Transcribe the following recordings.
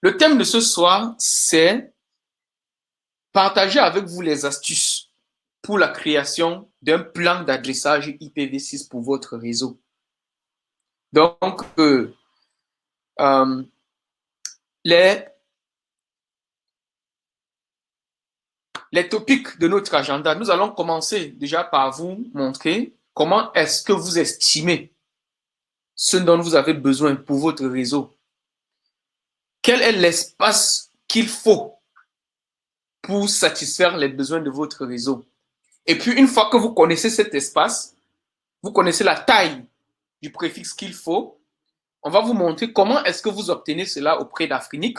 Le thème de ce soir, c'est partager avec vous les astuces pour la création d'un plan d'adressage IPv6 pour votre réseau. Donc, les topics de notre agenda, nous allons commencer déjà par vous montrer comment est-ce que vous estimez ce dont vous avez besoin pour votre réseau. Quel est l'espace qu'il faut pour satisfaire les besoins de votre réseau? Et puis, une fois que vous connaissez cet espace, vous connaissez la taille du préfixe qu'il faut, on va vous montrer comment est-ce que vous obtenez cela auprès d'Afrenic.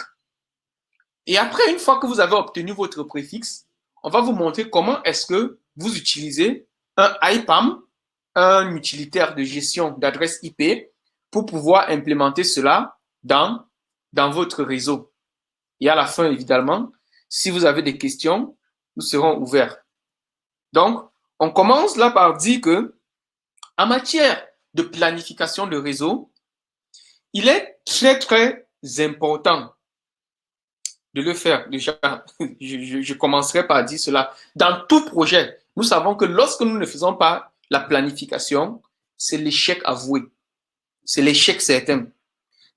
Et après, une fois que vous avez obtenu votre préfixe, on va vous montrer comment est-ce que vous utilisez un IPAM, un utilitaire de gestion d'adresse IP, pour pouvoir implémenter cela dans votre réseau. Et à la fin, évidemment, si vous avez des questions, nous serons ouverts. Donc, on commence là par dire que, en matière de planification de réseau, il est très, très important de le faire. Déjà, je commencerai par dire cela. Dans tout projet, nous savons que lorsque nous ne faisons pas la planification, c'est l'échec avoué. C'est l'échec certain.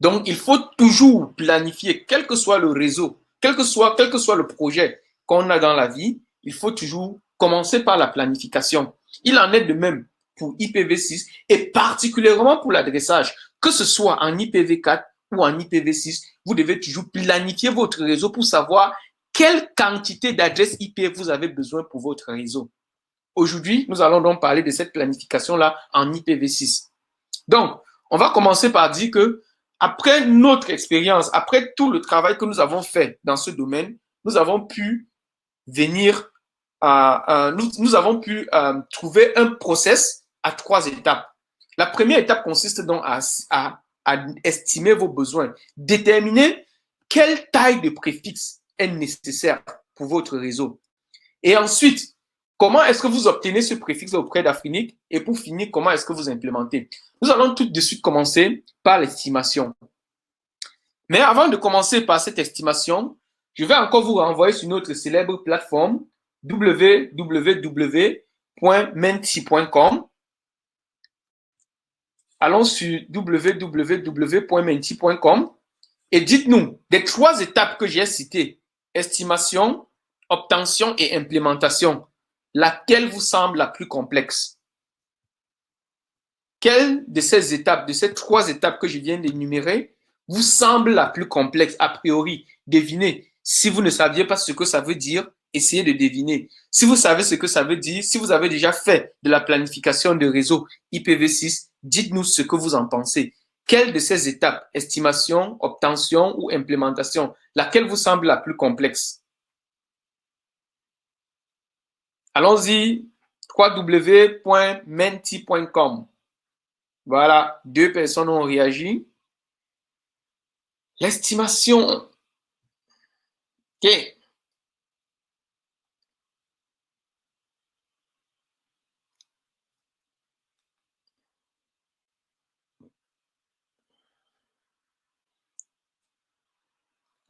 Donc, il faut toujours planifier, quel que soit le réseau, quel que soit le projet qu'on a dans la vie, il faut toujours commencer par la planification. Il en est de même pour IPv6 et particulièrement pour l'adressage. Que ce soit en IPv4 ou en IPv6, vous devez toujours planifier votre réseau pour savoir quelle quantité d'adresses IP vous avez besoin pour votre réseau. Aujourd'hui, nous allons donc parler de cette planification-là en IPv6. Donc, on va commencer par dire que après notre expérience, après tout le travail que nous avons fait dans ce domaine, nous avons pu venir, nous avons pu trouver un process à 3 étapes. La première étape consiste donc à estimer vos besoins, déterminer quelle taille de préfixe est nécessaire pour votre réseau. Et ensuite, comment est-ce que vous obtenez ce préfixe auprès d'Afrenic? Et pour finir, comment est-ce que vous implémentez? Nous allons tout de suite commencer par l'estimation. Mais avant de commencer par cette estimation, je vais encore vous renvoyer sur notre célèbre plateforme www.menti.com. Allons sur www.menti.com et dites-nous des 3 étapes que j'ai citées, estimation, obtention et implémentation, laquelle vous semble la plus complexe? Quelle de ces étapes, de ces 3 étapes que je viens d'énumérer, vous semble la plus complexe a priori? Devinez. Si vous ne saviez pas ce que ça veut dire, essayez de deviner. Si vous savez ce que ça veut dire, si vous avez déjà fait de la planification de réseau IPv6, dites-nous ce que vous en pensez. Quelle de ces étapes, estimation, obtention ou implémentation, laquelle vous semble la plus complexe? Allons-y, www.menti.com. Voilà, 2 personnes ont réagi. L'estimation. OK.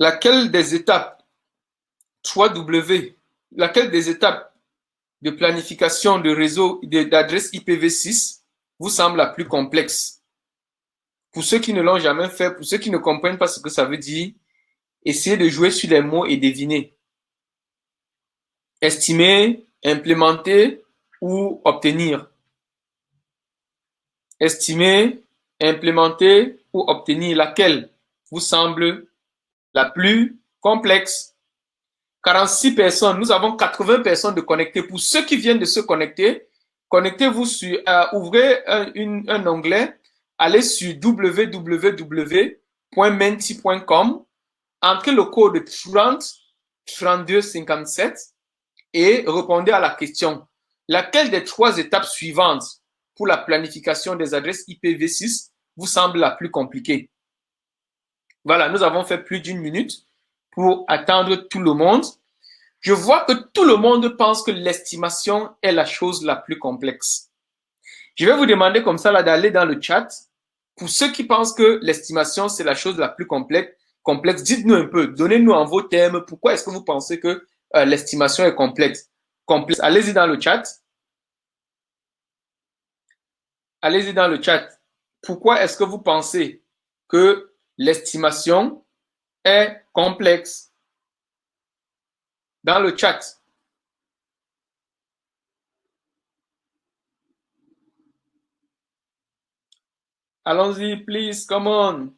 Laquelle des étapes 3W, laquelle des étapes de planification de réseau d'adresse IPv6 vous semble la plus complexe? Pour ceux qui ne l'ont jamais fait, pour ceux qui ne comprennent pas ce que ça veut dire, essayez de jouer sur les mots et deviner. Estimer, implémenter ou obtenir. Estimer, implémenter ou obtenir, laquelle vous semble la plus complexe? 46 personnes, nous avons 80 personnes de connectées. Pour ceux qui viennent de se connecter, connectez-vous sur, ouvrez un onglet, allez sur www.menti.com, entrez le code 30 32 57 et répondez à la question. Laquelle des 3 étapes suivantes pour la planification des adresses IPv6 vous semble la plus compliquée? Voilà, nous avons fait plus d'1 minute pour attendre tout le monde. Je vois que tout le monde pense que l'estimation est la chose la plus complexe. Je vais vous demander comme ça là d'aller dans le chat. Pour ceux qui pensent que l'estimation c'est la chose la plus complexe, complexe? Dites-nous un peu, donnez-nous en vos termes, pourquoi est-ce que vous pensez que l'estimation est complexe? Allez-y dans le chat. Allez-y dans le chat. Pourquoi est-ce que vous pensez que l'estimation est complexe? Dans le chat. Allons-y, please, come on.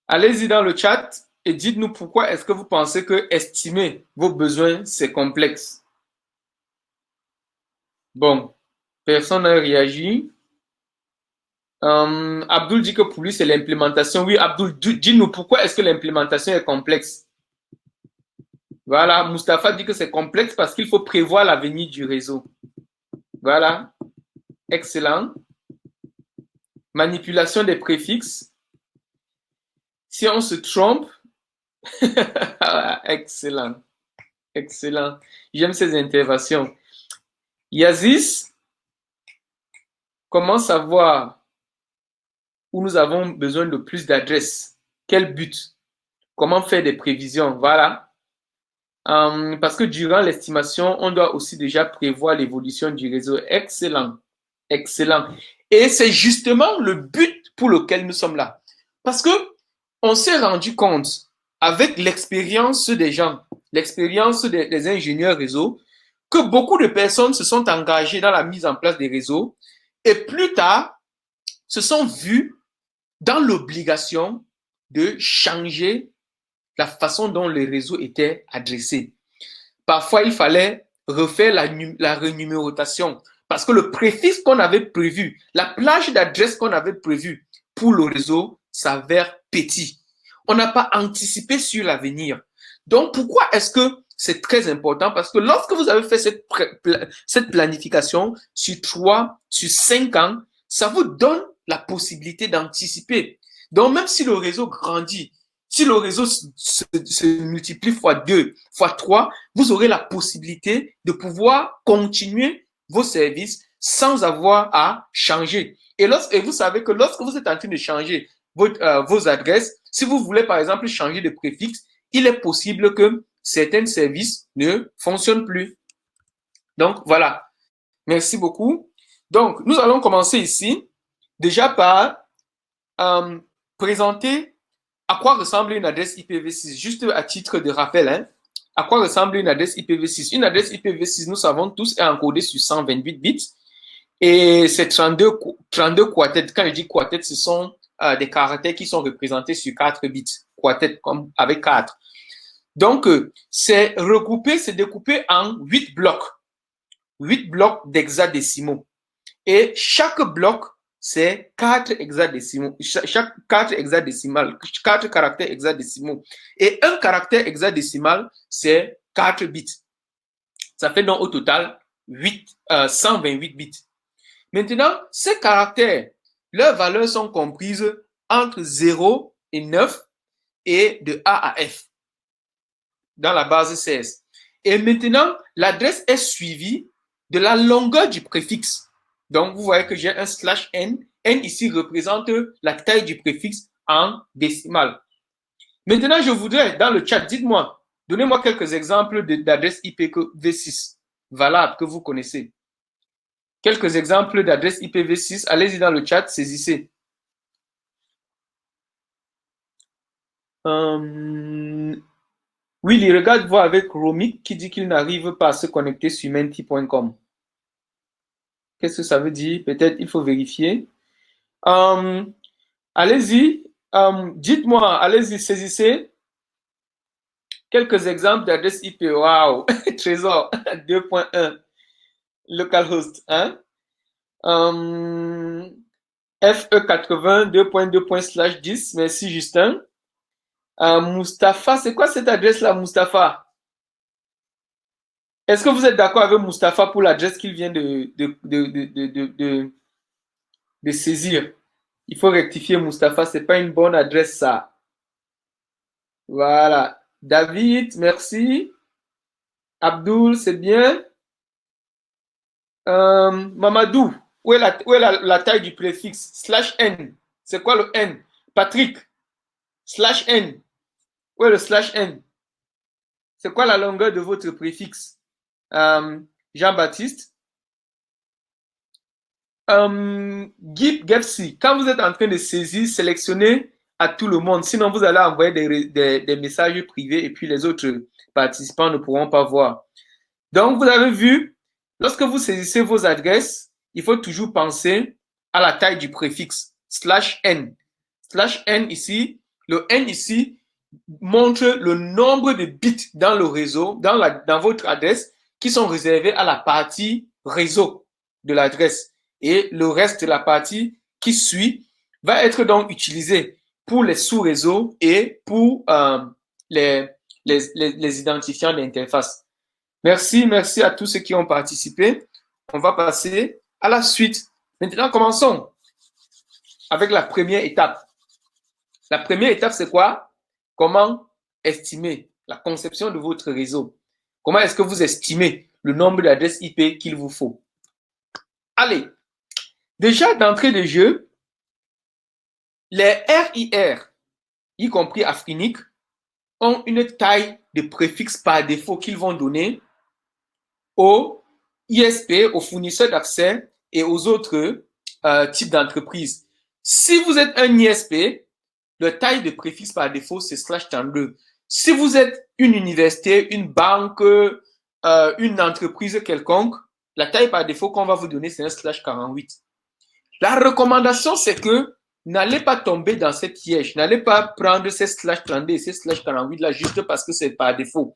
Allez-y dans le chat et dites-nous pourquoi est-ce que vous pensez que estimer vos besoins, c'est complexe. Bon, personne n'a réagi. Abdul dit que pour lui, c'est l'implémentation. Oui, Abdul, dis-nous pourquoi est-ce que l'implémentation est complexe. Voilà, Mustapha dit que c'est complexe parce qu'il faut prévoir l'avenir du réseau. Voilà, excellent. Manipulation des préfixes. Si on se trompe, excellent, excellent. J'aime ces interventions. Yazis, comment savoir où nous avons besoin de plus d'adresses? Quel but? Comment faire des prévisions? Voilà. Parce que durant l'estimation, on doit aussi déjà prévoir l'évolution du réseau. Excellent, excellent. Et c'est justement le but pour lequel nous sommes là. Parce que on s'est rendu compte avec l'expérience des gens, l'expérience des ingénieurs réseau, que beaucoup de personnes se sont engagées dans la mise en place des réseaux et plus tard se sont vues dans l'obligation de changer la façon dont les réseaux étaient adressés. Parfois, il fallait refaire la renumérotation parce que le préfixe qu'on avait prévu, la plage d'adresse qu'on avait prévue pour le réseau s'avère petit. On n'a pas anticipé sur l'avenir. Donc, pourquoi est-ce que c'est très important? Parce que lorsque vous avez fait cette planification sur 3, sur 5 ans, ça vous donne la possibilité d'anticiper. Donc, même si le réseau grandit, si le réseau se multiplie fois 2, fois 3, vous aurez la possibilité de pouvoir continuer vos services sans avoir à changer. Et vous savez que lorsque vous êtes en train de changer vos adresses, si vous voulez par exemple changer de préfixe, il est possible que certains services ne fonctionnent plus. Donc voilà. Merci beaucoup. Donc nous allons commencer ici déjà par présenter à quoi ressemble une adresse IPv6. Juste à titre de rappel, hein, à quoi ressemble une adresse IPv6? Une adresse IPv6, nous savons tous, est encodée sur 128 bits et c'est 32 quartets. Quand je dis quartets, ce sont des caractères qui sont représentés sur 4 bits. Quartet comme avec 4. Donc, c'est regroupé, c'est découpé en 8 blocs. 8 blocs d'hexadécimaux. Et chaque bloc, c'est 4 hexadécimaux. Chaque 4 hexadécimales, 4 caractères hexadécimaux. Et un caractère hexadécimal, c'est 4 bits. Ça fait donc au total 128 bits. Maintenant, ces caractères, leurs valeurs sont comprises entre 0 et 9 et de A à F dans la base 16. Et maintenant, l'adresse est suivie de la longueur du préfixe. Donc, vous voyez que j'ai un /n. N ici représente la taille du préfixe en décimale. Maintenant, je voudrais, dans le chat, dites-moi, donnez-moi quelques exemples d'adresses IPv6 valables que vous connaissez. Quelques exemples d'adresses IPv6. Allez-y dans le chat, saisissez. Oui, il regarde voir avec Romik qui dit qu'il n'arrive pas à se connecter sur menti.com. Qu'est-ce que ça veut dire? Peut-être il faut vérifier. Allez-y, dites-moi, allez-y, saisissez quelques exemples d'adresses IP. Wow, Trésor 2.1, localhost. Hein? FE80 2.2./10. Merci Justin. Mustapha, c'est quoi cette adresse-là, Mustapha? Est-ce que vous êtes d'accord avec Mustapha pour l'adresse qu'il vient de saisir? Il faut rectifier Mustapha, c'est pas une bonne adresse ça. Voilà. David, merci. Abdul, c'est bien. Mamadou, où est la taille du préfixe? /n. C'est quoi le n? Patrick, slash N. Où est le slash N? C'est quoi la longueur de votre préfixe? Jean-Baptiste. Gip Gepsi, quand vous êtes en train de saisir, sélectionnez à tout le monde. Sinon, vous allez envoyer des messages privés et puis les autres participants ne pourront pas voir. Donc, vous avez vu, lorsque vous saisissez vos adresses, il faut toujours penser à la taille du préfixe, slash N. Slash N ici, le N ici montre le nombre de bits dans le réseau, dans votre adresse, qui sont réservés à la partie réseau de l'adresse. Et le reste de la partie qui suit va être donc utilisé pour les sous-réseaux et pour les identifiants d'interface. Merci à tous ceux qui ont participé. On va passer à la suite. Maintenant, commençons avec la première étape. La première étape, c'est quoi? Comment estimer la conception de votre réseau? Comment est-ce que vous estimez le nombre d'adresses IP qu'il vous faut? Allez, déjà d'entrée de jeu, les RIR, y compris Afrinic, ont une taille de préfixe par défaut qu'ils vont donner aux ISP, aux fournisseurs d'accès et aux autres types d'entreprises. Si vous êtes un ISP, la taille de préfixe par défaut, c'est /32. Si vous êtes une université, une banque, une entreprise quelconque, la taille par défaut qu'on va vous donner, c'est un /48. La recommandation, c'est que n'allez pas tomber dans cette piège. N'allez pas prendre ces /32 et ces /48 là juste parce que c'est par défaut.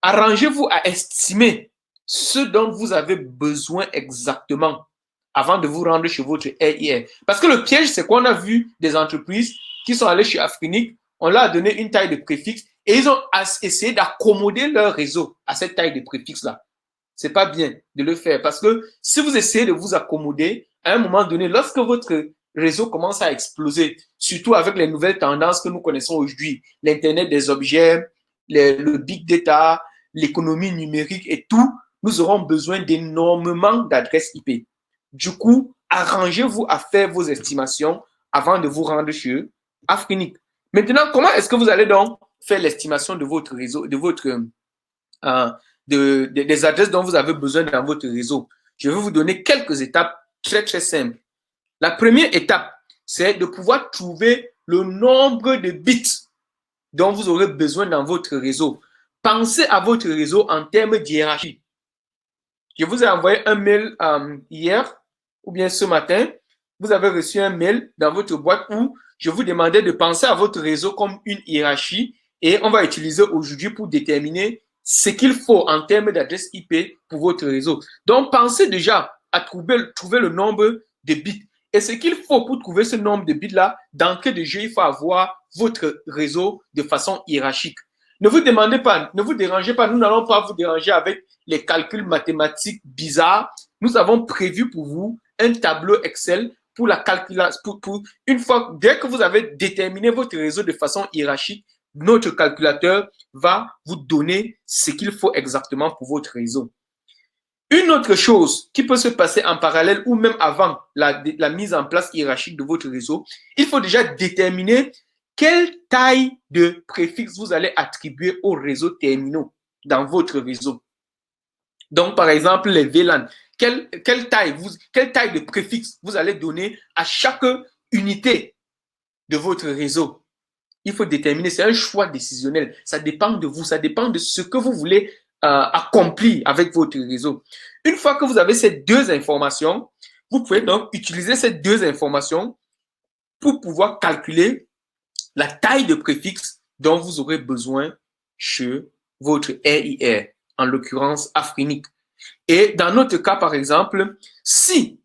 Arrangez-vous à estimer ce dont vous avez besoin exactement avant de vous rendre chez votre RIR. Parce que le piège, c'est qu'on a vu des entreprises qui sont allées chez Afrinic, on leur a donné une taille de préfixe et ils ont essayé d'accommoder leur réseau à cette taille de préfixe-là. C'est pas bien de le faire parce que si vous essayez de vous accommoder, à un moment donné, lorsque votre réseau commence à exploser, surtout avec les nouvelles tendances que nous connaissons aujourd'hui, l'Internet des objets, le big data, l'économie numérique et tout, nous aurons besoin d'énormément d'adresses IP. Du coup, arrangez-vous à faire vos estimations avant de vous rendre chez Afrinic. Maintenant, comment est-ce que vous allez donc faire l'estimation de votre réseau, des adresses dont vous avez besoin dans votre réseau? Je vais vous donner quelques étapes très, très simples. La première étape, c'est de pouvoir trouver le nombre de bits dont vous aurez besoin dans votre réseau. Pensez à votre réseau en termes d'hiérarchie. Je vous ai envoyé un mail hier ou bien ce matin. Vous avez reçu un mail dans votre boîte où je vous demandais de penser à votre réseau comme une hiérarchie et on va utiliser aujourd'hui pour déterminer ce qu'il faut en termes d'adresse IP pour votre réseau. Donc, pensez déjà à trouver le nombre de bits. Et ce qu'il faut pour trouver ce nombre de bits-là, d'entrée de jeu, il faut avoir votre réseau de façon hiérarchique. Ne vous demandez pas, ne vous dérangez pas, nous n'allons pas vous déranger avec les calculs mathématiques bizarres. Nous avons prévu pour vous un tableau Excel pour la calculation. Une fois, dès que vous avez déterminé votre réseau de façon hiérarchique, notre calculateur va vous donner ce qu'il faut exactement pour votre réseau. Une autre chose qui peut se passer en parallèle ou même avant la mise en place hiérarchique de votre réseau, il faut déjà déterminer quelle taille de préfixe vous allez attribuer aux réseaux terminaux dans votre réseau. Donc, par exemple, les VLAN, quelle taille de préfixe vous allez donner à chaque unité de votre réseau? Il faut déterminer, c'est un choix décisionnel. Ça dépend de vous, ça dépend de ce que vous voulez accomplir avec votre réseau. Une fois que vous avez ces deux informations, vous pouvez donc utiliser ces deux informations pour pouvoir calculer la taille de préfixe dont vous aurez besoin chez votre RIR, en l'occurrence Afrinic. Et dans notre cas, par exemple, si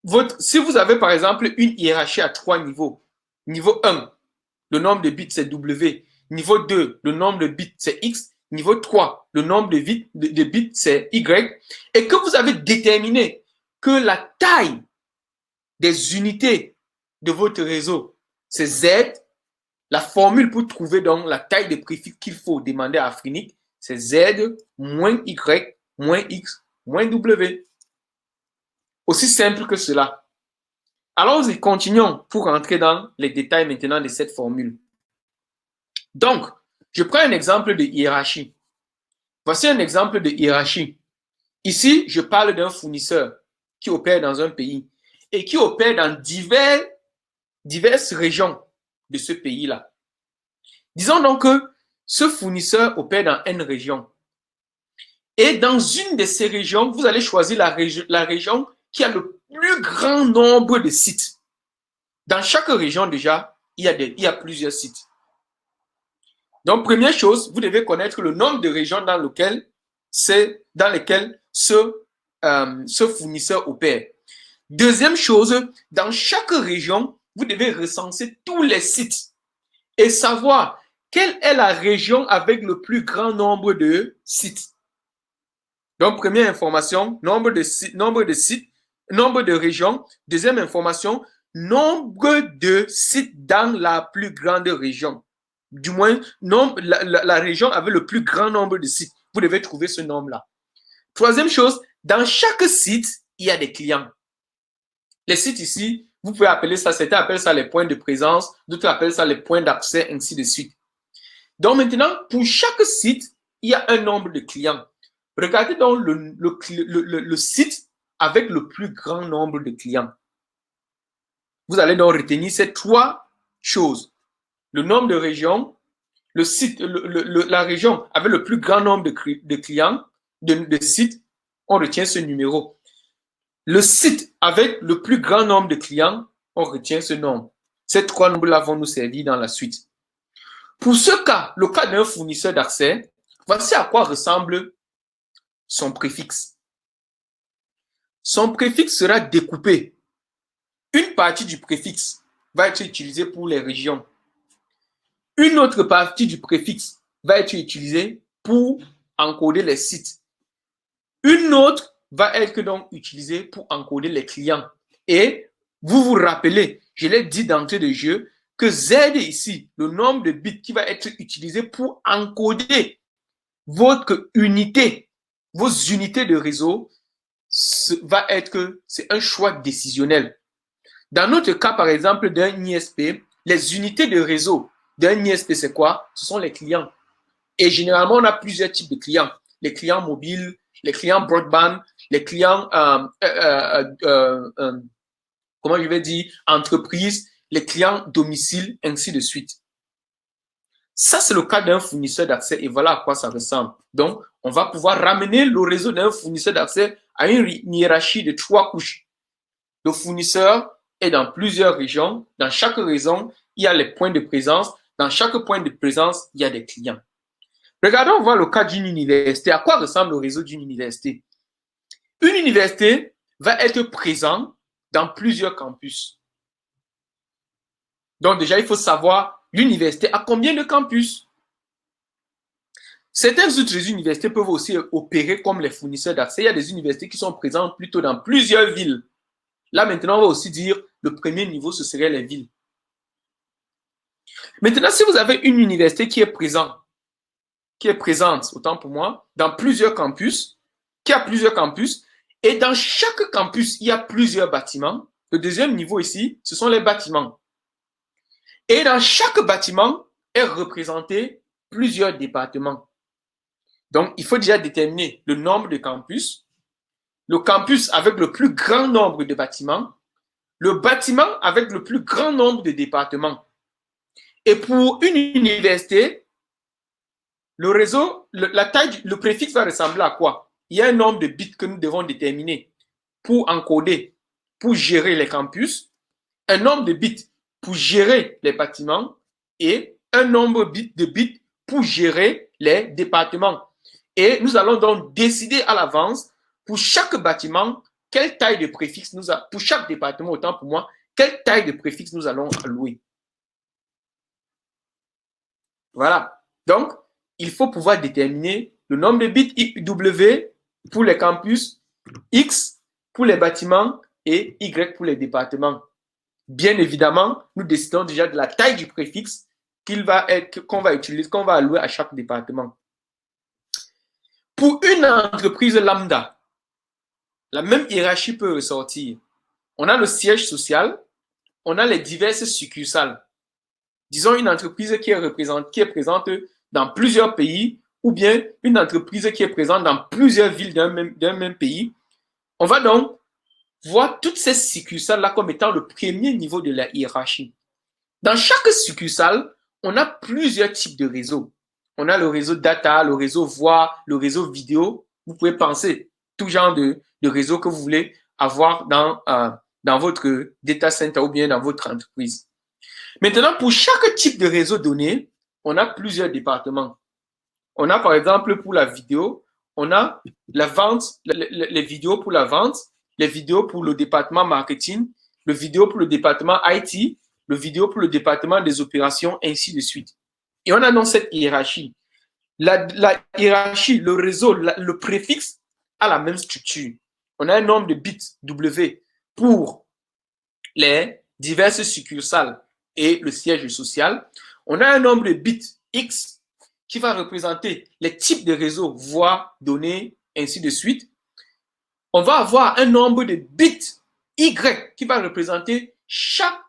vous avez par exemple une hiérarchie à 3 niveaux, niveau 1, le nombre de bits c'est W, niveau 2, le nombre de bits c'est X, niveau 3, le nombre de bits c'est Y, et que vous avez déterminé que la taille des unités de votre réseau c'est Z, la formule pour trouver donc la taille de préfixe qu'il faut demander à Afrinic, c'est Z moins Y moins X moins W. Aussi simple que cela. Allons-y, continuons pour rentrer dans les détails maintenant de cette formule. Donc, je prends un exemple de hiérarchie. Voici un exemple de hiérarchie. Ici, je parle d'un fournisseur qui opère dans un pays et qui opère dans diverses régions de ce pays-là. Disons donc que ce fournisseur opère dans une région. Et dans une de ces régions, vous allez choisir la région qui a le plus grand nombre de sites. Dans chaque région, déjà, il y a plusieurs sites. Donc, première chose, vous devez connaître le nombre de régions dans lesquelles ce fournisseur opère. Deuxième chose, dans chaque région, vous devez recenser tous les sites et savoir quelle est la région avec le plus grand nombre de sites. Donc, première information, nombre de sites, nombre de régions. Deuxième information, nombre de sites dans la plus grande région. Du moins, la région avec le plus grand nombre de sites. Vous devez trouver ce nombre-là. Troisième chose, dans chaque site, il y a des clients. Les sites ici, vous pouvez appeler ça, certains appellent ça les points de présence, d'autres appellent ça les points d'accès, ainsi de suite. Donc maintenant, pour chaque site, il y a un nombre de clients. Regardez donc le site avec le plus grand nombre de clients. Vous allez donc retenir ces trois choses. Le nombre de régions, le site, la région avec le plus grand nombre de clients, de sites, on retient ce numéro. Le site avec le plus grand nombre de clients, on retient ce nombre. Ces trois nombres-là vont nous servir dans la suite. Pour ce cas, le cas d'un fournisseur d'accès, voici à quoi ressemble son préfixe. Son préfixe sera découpé. Une partie du préfixe va être utilisée pour les régions. Une autre partie du préfixe va être utilisée pour encoder les sites. Une autre va être donc utilisée pour encoder les clients. Et vous vous rappelez, je l'ai dit d'entrée de jeu, que Z ici, le nombre de bits qui va être utilisé pour encoder votre unité, vos unités de réseau, va être que c'est un choix décisionnel. Dans notre cas, par exemple, d'un ISP, les unités de réseau d'un ISP, c'est quoi? Ce sont les clients. Et généralement, on a plusieurs types de clients. Les clients mobiles, les clients broadband, les clients, comment je vais dire, entreprises, les clients domicile, ainsi de suite. Ça, c'est le cas d'un fournisseur d'accès et voilà à quoi ça ressemble. Donc, on va pouvoir ramener le réseau d'un fournisseur d'accès à une hiérarchie de 3 couches. Le fournisseur est dans plusieurs régions. Dans chaque région, il y a les points de présence. Dans chaque point de présence, il y a des clients. Regardons voir le cas d'une université. À quoi ressemble le réseau d'une université? Une université va être présente dans plusieurs campus. Donc déjà, il faut savoir l'université a combien de campus. Certaines autres universités peuvent aussi opérer comme les fournisseurs d'accès. Il y a des universités qui sont présentes plutôt dans plusieurs villes. Là, maintenant, on va aussi dire le premier niveau, ce serait les villes. Maintenant, si vous avez une université qui est présente, autant pour moi, dans plusieurs campus, qui a plusieurs campus, et dans chaque campus, il y a plusieurs bâtiments. Le deuxième niveau ici, ce sont les bâtiments. Et dans chaque bâtiment est représenté plusieurs départements. Donc, il faut déjà déterminer le nombre de campus, le campus avec le plus grand nombre de bâtiments, le bâtiment avec le plus grand nombre de départements. Et pour une université, le réseau, la taille, le préfixe va ressembler à quoi? Il y a un nombre de bits que nous devons déterminer pour encoder, pour gérer les campus, un nombre de bits pour gérer les bâtiments et un nombre de bits pour gérer les départements. Et nous allons donc décider à l'avance pour chaque bâtiment quelle taille de préfixe nous a, pour chaque département, autant pour moi, quelle taille de préfixe nous allons allouer. Voilà. Donc, il faut pouvoir déterminer le nombre de bits W pour les campus, X pour les bâtiments et Y pour les départements. Bien évidemment, nous décidons déjà de la taille du préfixe qu'on va utiliser, qu'on va allouer à chaque département. Pour une entreprise lambda, la même hiérarchie peut ressortir. on a le siège social, on a les diverses succursales. Disons une entreprise qui est présente dans plusieurs pays ou bien une entreprise qui est présente dans plusieurs villes d'un même pays. On va donc voir toutes ces succursales-là comme étant le premier niveau de la hiérarchie. Dans chaque succursale, on a plusieurs types de réseaux. On a le réseau data, le réseau voix, le réseau vidéo. Vous pouvez penser tout genre de réseau que vous voulez avoir dans votre data center ou bien dans votre entreprise. Maintenant, pour chaque type de réseau donné, on a plusieurs départements. On a par exemple pour la vidéo, on a la vente, les vidéos pour la vente, les vidéos pour le département marketing, le vidéo pour le département IT, le vidéo pour le département des opérations, ainsi de suite. Et on a donc cette hiérarchie. La hiérarchie, le réseau, le préfixe a la même structure. On a un nombre de bits W pour les diverses succursales et le siège social. On a un nombre de bits X qui va représenter les types de réseaux, voix, données, ainsi de suite. On va avoir un nombre de bits Y qui va représenter chaque,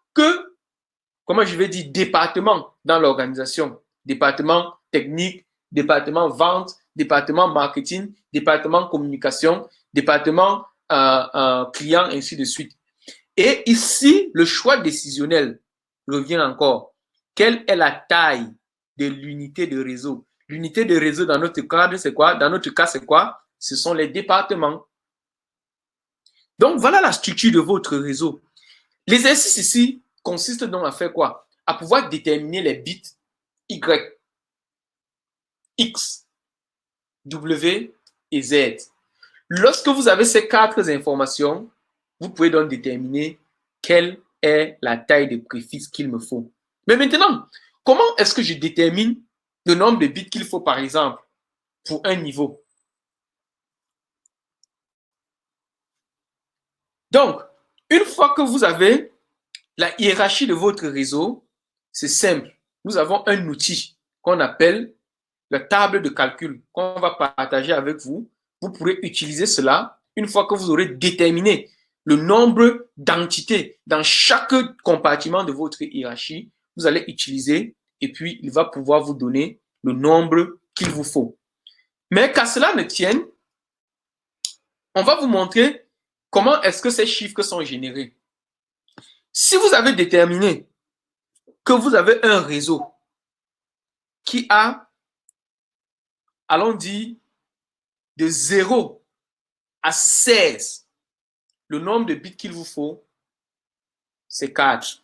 comment je vais dire, département dans l'organisation. Département technique, département vente, département marketing, département communication, département client, ainsi de suite. Et ici, le choix décisionnel revient encore. Quelle est la taille de l'unité de réseau? L'unité de réseau dans notre cadre, c'est quoi? Dans notre cas, c'est quoi? Ce sont les départements. Donc, voilà la structure de votre réseau. L'exercice ici consiste donc à faire quoi? À pouvoir déterminer les bits Y, X, W et Z. Lorsque vous avez ces quatre informations, vous pouvez donc déterminer quelle est la taille de préfixe qu'il me faut. Mais maintenant, comment est-ce que je détermine le nombre de bits qu'il faut, par exemple, pour un niveau? Donc, une fois que vous avez la hiérarchie de votre réseau, c'est simple. Nous avons un outil qu'on appelle la table de calcul qu'on va partager avec vous. Vous pourrez utiliser cela une fois que vous aurez déterminé le nombre d'entités dans chaque compartiment de votre hiérarchie. Vous allez utiliser et puis il va pouvoir vous donner le nombre qu'il vous faut. Mais qu'à cela ne tienne, on va vous montrer comment est-ce que ces chiffres sont générés. Si vous avez déterminé que vous avez un réseau qui a, allons dire, de 0 à 16, le nombre de bits qu'il vous faut, c'est 4.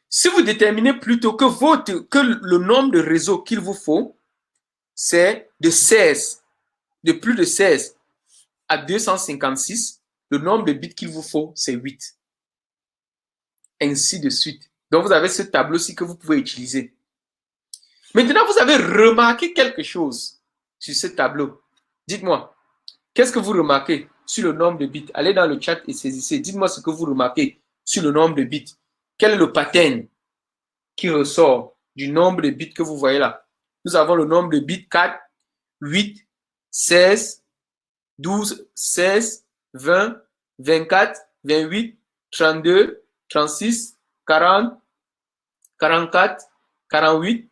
Si vous déterminez plutôt que le nombre de réseaux qu'il vous faut, c'est de 16, de plus de 16 à 256, le nombre de bits qu'il vous faut, c'est 8. Ainsi de suite. Donc, vous avez ce tableau-ci que vous pouvez utiliser. Maintenant, vous avez remarqué quelque chose sur ce tableau. Dites-moi, qu'est-ce que vous remarquez sur le nombre de bits? Allez dans le chat et saisissez. Dites-moi ce que vous remarquez sur le nombre de bits. Quel est le pattern qui ressort du nombre de bits que vous voyez là? Nous avons le nombre de bits 4, 8, 16, 12, 16, 20, 24, 28, 32, 36, 40, 44, 48,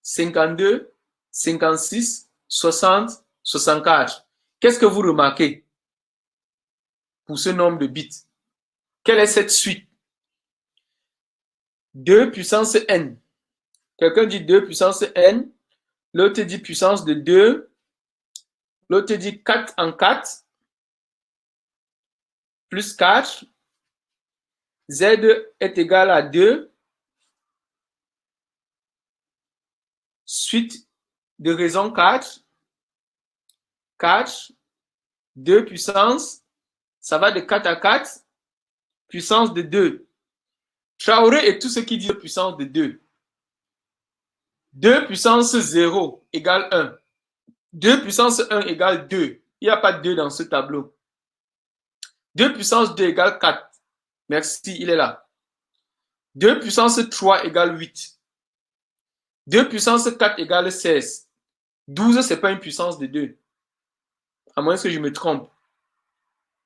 52, 56, 60, 64. Qu'est-ce que vous remarquez pour ce nombre de bits? Quelle est cette suite? 2 puissance n. Quelqu'un dit 2 puissance n, l'autre dit puissance de 2, l'autre dit 4 en 4, plus 4, z est égal à 2, suite de raison 4, 4, 2 puissance, ça va de 4 à 4, puissance de 2. Traoré et tout ce qui dit puissance de 2. 2 puissance 0 égale 1. 2 puissance 1 égale 2. Il n'y a pas de 2 dans ce tableau. 2 puissance 2 égale 4. Merci, il est là. 2 puissance 3 égale 8. 2 puissance 4 égale 16. 12, ce n'est pas une puissance de 2. À moins que je me trompe.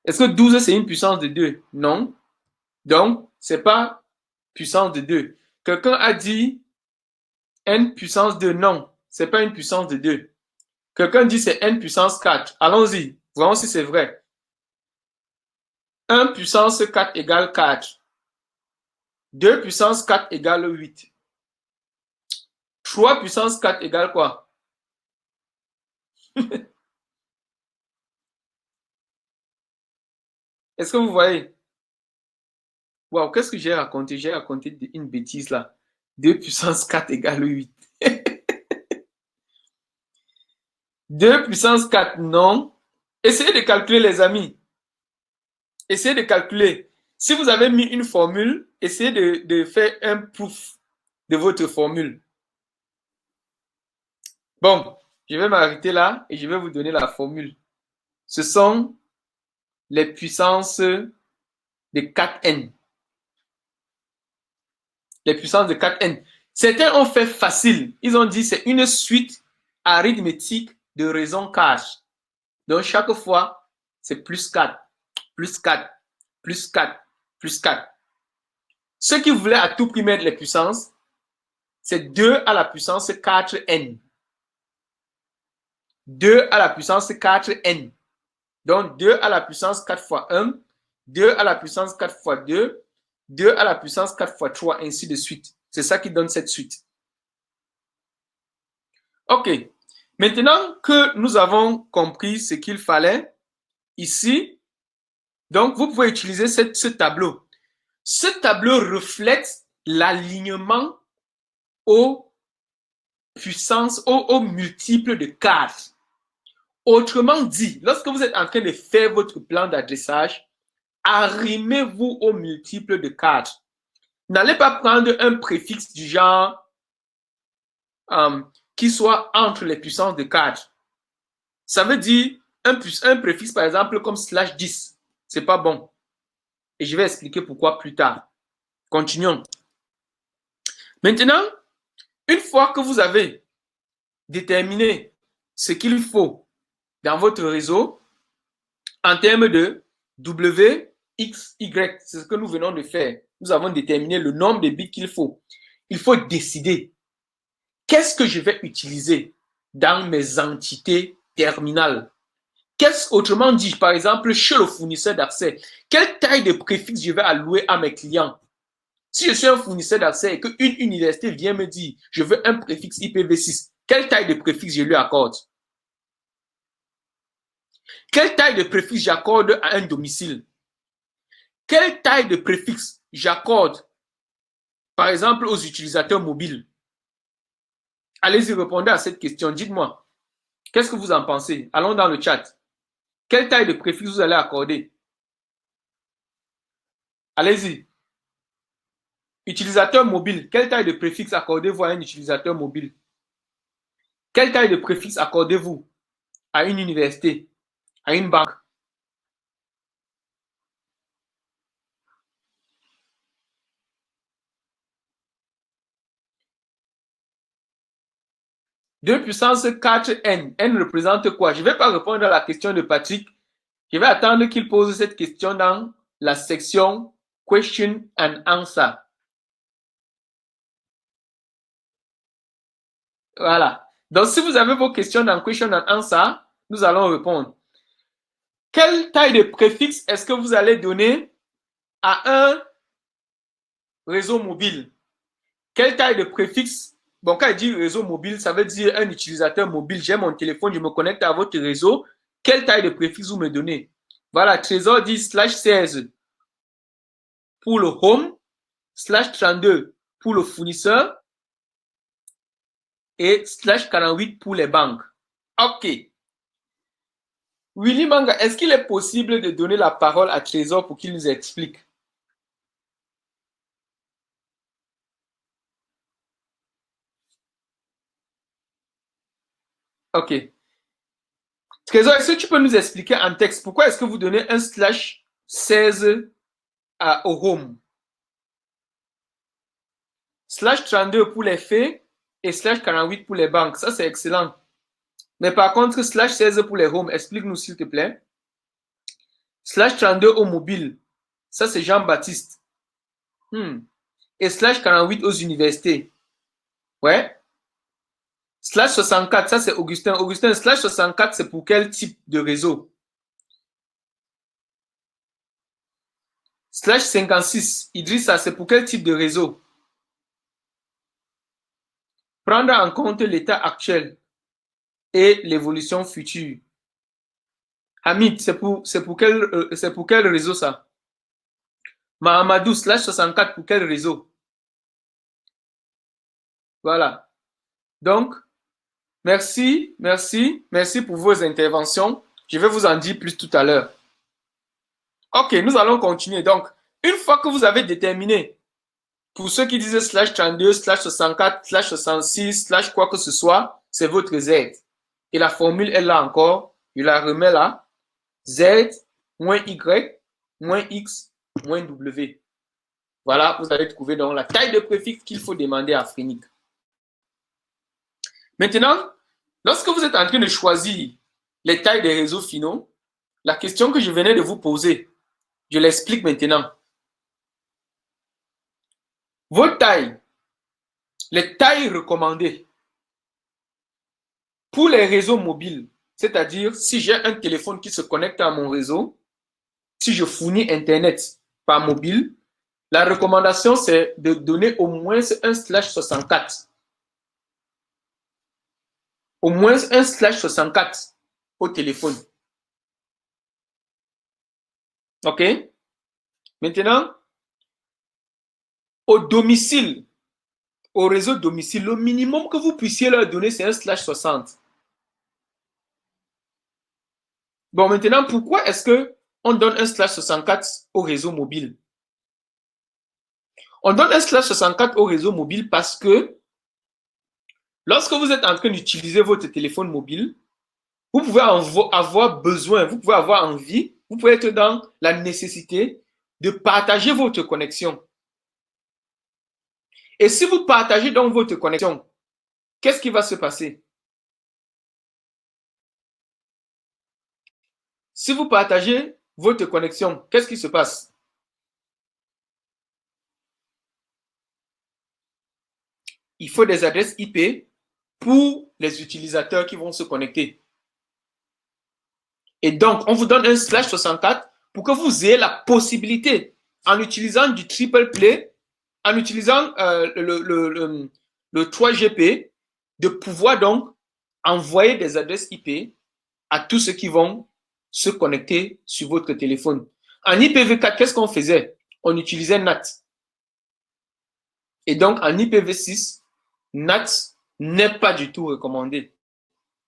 Est-ce que 12 c'est une puissance de 2? Non. Donc, c'est pas puissance de 2. Quelqu'un a dit n puissance 2. Non, c'est pas une puissance de 2. Quelqu'un dit c'est n puissance 4. Allons-y, voyons si c'est vrai. 1 puissance 4 égale 4. 2 puissance 4 égale 8. 3 puissance 4 égale quoi? Est-ce que vous voyez? Waouh, qu'est-ce que j'ai raconté? J'ai raconté une bêtise là. 2 puissance 4 égale 8. 2 puissance 4, non. Essayez de calculer, les amis. Essayez de calculer. Si vous avez mis une formule, essayez de faire un proof de votre formule. Bon, je vais m'arrêter là et je vais vous donner la formule. Ce sont les puissances de 4n. Les puissances de 4n. Certains ont fait facile. Ils ont dit c'est une suite arithmétique de raisons cash. Donc chaque fois, c'est plus 4, plus 4, plus 4, plus 4. Ceux qui voulaient à tout prix mettre les puissances, c'est 2 à la puissance 4n. 2 à la puissance 4n. Donc 2 à la puissance 4 fois 1, 2 à la puissance 4 fois 2, 2 à la puissance 4 fois 3, ainsi de suite. C'est ça qui donne cette suite. OK. Maintenant que nous avons compris ce qu'il fallait, ici, donc vous pouvez utiliser ce tableau. Ce tableau reflète l'alignement aux puissances, aux multiples de 4. Autrement dit, lorsque vous êtes en train de faire votre plan d'adressage, arrimez-vous aux multiples de 4. N'allez pas prendre un préfixe du genre qui soit entre les puissances de 4. Ça veut dire un préfixe, par exemple, comme /10. C'est pas bon. Et je vais expliquer pourquoi plus tard. Continuons. Maintenant, une fois que vous avez déterminé ce qu'il faut dans votre réseau, en termes de W, X, Y, c'est ce que nous venons de faire. Nous avons déterminé le nombre de bits qu'il faut. Il faut décider qu'est-ce que je vais utiliser dans mes entités terminales. Autrement dit, par exemple, chez le fournisseur d'accès, quelle taille de préfixe je vais allouer à mes clients? Si je suis un fournisseur d'accès et qu'une université vient me dire je veux un préfixe IPv6, quelle taille de préfixe je lui accorde? Quelle taille de préfixe j'accorde à un domicile? Quelle taille de préfixe j'accorde, par exemple, aux utilisateurs mobiles? Allez-y, répondez à cette question. Dites-moi, qu'est-ce que vous en pensez? Allons dans le chat. Quelle taille de préfixe vous allez accorder? Allez-y. Utilisateur mobile, quelle taille de préfixe accordez-vous à un utilisateur mobile? Quelle taille de préfixe accordez-vous à une université, à une banque? Deux puissance 4n. N représente quoi? Je ne vais pas répondre à la question de Patrick. Je vais attendre qu'il pose cette question dans la section Question and Answer. Voilà. Donc, si vous avez vos questions dans Question and Answer, nous allons répondre. Quelle taille de préfixe est-ce que vous allez donner à un réseau mobile? Quelle taille de préfixe? Bon, quand il dit réseau mobile, ça veut dire un utilisateur mobile. J'ai mon téléphone, je me connecte à votre réseau. Quelle taille de préfixe vous me donnez? Voilà, Trésor dit /16 pour le home, /32 pour le fournisseur et /48 pour les banques. OK. Willy Manga, est-ce qu'il est possible de donner la parole à Trésor pour qu'il nous explique? OK. Trésor, est-ce que tu peux nous expliquer en texte pourquoi est-ce que vous donnez un /16 au home? /32 pour les faits et /48 pour les banques. Ça, c'est excellent. Mais par contre, /16 pour les home, explique-nous s'il te plaît. /32 au mobile, ça c'est Jean-Baptiste. Et /48 aux universités. Ouais. /64, ça c'est Augustin. Augustin, /64, c'est pour quel type de réseau? /56, Idrissa, c'est pour quel type de réseau? Prendre en compte l'état actuel et l'évolution future. Hamid, c'est pour quel réseau ça? Mahamadou, /64, pour quel réseau? Voilà. Donc, merci pour vos interventions. Je vais vous en dire plus tout à l'heure. Ok, nous allons continuer. Donc, une fois que vous avez déterminé, pour ceux qui disaient /32, /64, /66, quoi que ce soit, c'est votre Z. Et la formule est là encore. Je la remets là. Z moins Y moins X moins W. Voilà, vous allez trouver donc la taille de préfixe qu'il faut demander à Phrénic. Maintenant, lorsque vous êtes en train de choisir les tailles des réseaux finaux, la question que je venais de vous poser, je l'explique maintenant. Vos tailles, les tailles recommandées pour les réseaux mobiles, c'est-à-dire si j'ai un téléphone qui se connecte à mon réseau, si je fournis Internet par mobile, la recommandation c'est de donner au moins un /64. Au moins un /64 au téléphone. OK? Maintenant, au domicile, au réseau domicile, le minimum que vous puissiez leur donner, c'est un /60. Bon, maintenant, pourquoi est-ce qu'on donne un /64 au réseau mobile? On donne un /64 au réseau mobile parce que lorsque vous êtes en train d'utiliser votre téléphone mobile, vous pouvez avoir besoin, vous pouvez avoir envie, vous pouvez être dans la nécessité de partager votre connexion. Et si vous partagez donc votre connexion, qu'est-ce qui va se passer? Si vous partagez votre connexion, qu'est-ce qui se passe? Il faut des adresses IP pour les utilisateurs qui vont se connecter. Et donc, on vous donne un /64 pour que vous ayez la possibilité, en utilisant du triple play, en utilisant le 3GP, de pouvoir donc envoyer des adresses IP à tous ceux qui vont se connecter sur votre téléphone. En IPv4, qu'est-ce qu'on faisait? On utilisait NAT. Et donc, en IPv6, NAT n'est pas du tout recommandé.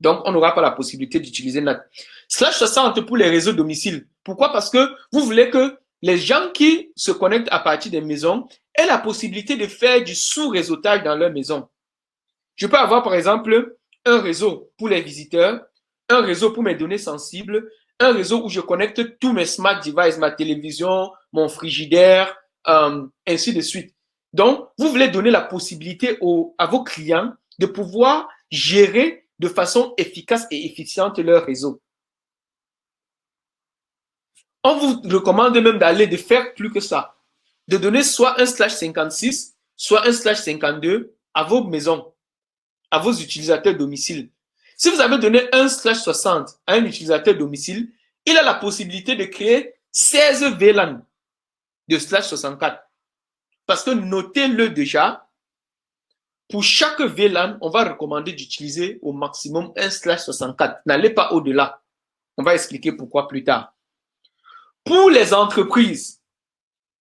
Donc, on n'aura pas la possibilité d'utiliser NAT. /60 pour les réseaux domiciles. Pourquoi? Parce que vous voulez que les gens qui se connectent à partir des maisons aient la possibilité de faire du sous-réseautage dans leur maison. Je peux avoir, par exemple, un réseau pour les visiteurs, un réseau pour mes données sensibles, un réseau où je connecte tous mes smart devices, ma télévision, mon frigidaire, ainsi de suite. Donc, vous voulez donner la possibilité à vos clients de pouvoir gérer de façon efficace et efficiente leur réseau. On vous recommande même de faire plus que ça, de donner soit un /56, soit un /52 à vos maisons, à vos utilisateurs domicile. Si vous avez donné un /60 à un utilisateur domicile, il a la possibilité de créer 16 VLAN de /64. Parce que notez-le déjà, pour chaque VLAN, on va recommander d'utiliser au maximum un /64. N'allez pas au-delà. On va expliquer pourquoi plus tard. Pour les entreprises,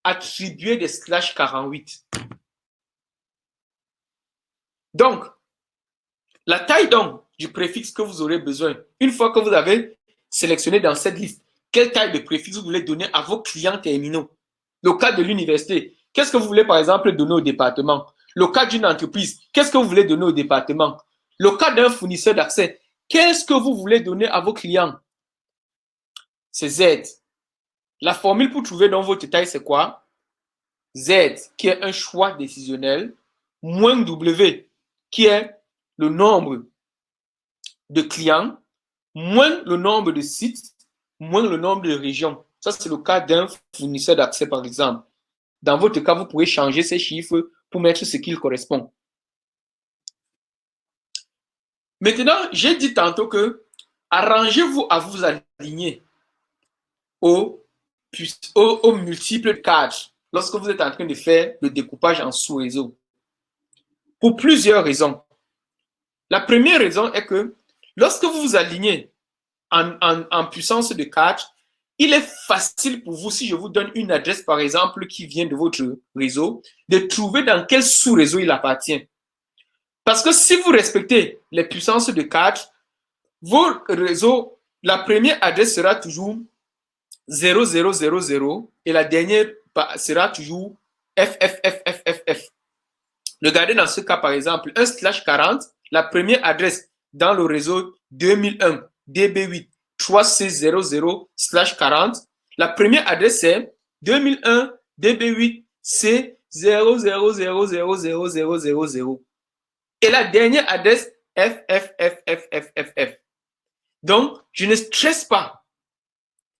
attribuer des /48. Donc, la taille donc du préfixe que vous aurez besoin, une fois que vous avez sélectionné dans cette liste, quelle taille de préfixe vous voulez donner à vos clients terminaux? Le cas de l'université, qu'est-ce que vous voulez par exemple donner au département? Le cas d'une entreprise, qu'est-ce que vous voulez donner au département? Le cas d'un fournisseur d'accès, qu'est-ce que vous voulez donner à vos clients? C'est Z. La formule pour trouver donc votre taille, c'est quoi? Z, qui est un choix décisionnel, moins W, qui est le nombre de clients, moins le nombre de sites, moins le nombre de régions. Ça, c'est le cas d'un fournisseur d'accès, par exemple. Dans votre cas, vous pouvez changer ces chiffres pour mettre ce qu'il correspond. Maintenant, j'ai dit tantôt que arrangez-vous à vous aligner aux multiples cadres lorsque vous êtes en train de faire le découpage en sous-réseau. Pour plusieurs raisons. La première raison est que lorsque vous vous alignez en puissance de 4, il est facile pour vous, si je vous donne une adresse, par exemple, qui vient de votre réseau, de trouver dans quel sous-réseau il appartient. Parce que si vous respectez les puissances de 4, vos réseaux, la première adresse sera toujours 0000 et la dernière sera toujours FFFFFF. Regardez dans ce cas, par exemple, 1/40, la première adresse dans le réseau 2001 DB8 3600/40, la première adresse c'est 2001 DB8 C 00000000 et la dernière adresse FFFFFFF. Donc, je ne stresse pas.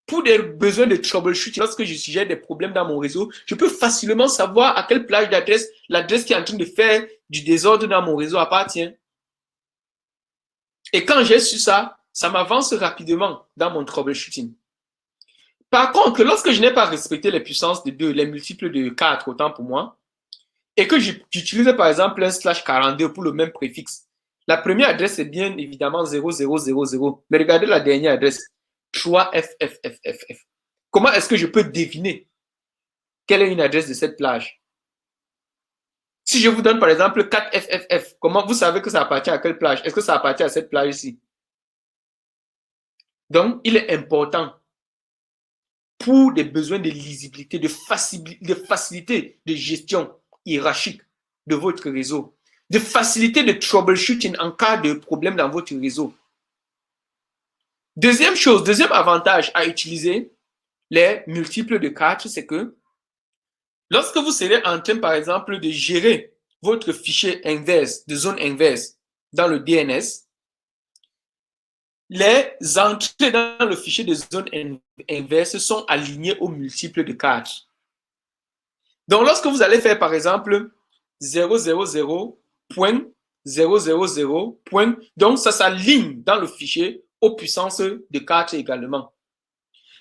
Pour des besoins de troubleshooting, lorsque je suggère des problèmes dans mon réseau, je peux facilement savoir à quelle plage d'adresse l'adresse qui est en train de faire du désordre dans mon réseau appartient. Et quand j'ai su ça, ça m'avance rapidement dans mon troubleshooting. Par contre, lorsque je n'ai pas respecté les puissances de 2, les multiples de 4, autant pour moi, et que j'utilise par exemple un /42 pour le même préfixe, la première adresse est bien évidemment 0000, mais regardez la dernière adresse, 3FFFFF. Comment est-ce que je peux deviner quelle est une adresse de cette plage? Si je vous donne par exemple 4FFF, comment vous savez que ça appartient à quelle plage? Est-ce que ça appartient à cette plage-ci? Donc, il est important pour des besoins de lisibilité, de facilité de gestion hiérarchique de votre réseau, de facilité de troubleshooting en cas de problème dans votre réseau. Deuxième chose, deuxième avantage à utiliser les multiples de 4, c'est que lorsque vous serez en train, par exemple, de gérer votre fichier inverse, de zone inverse dans le DNS, les entrées dans le fichier de zone inverse sont alignées aux multiples de 4. Donc, lorsque vous allez faire, par exemple, 000.000, donc ça s'aligne dans le fichier aux puissances de 4 également.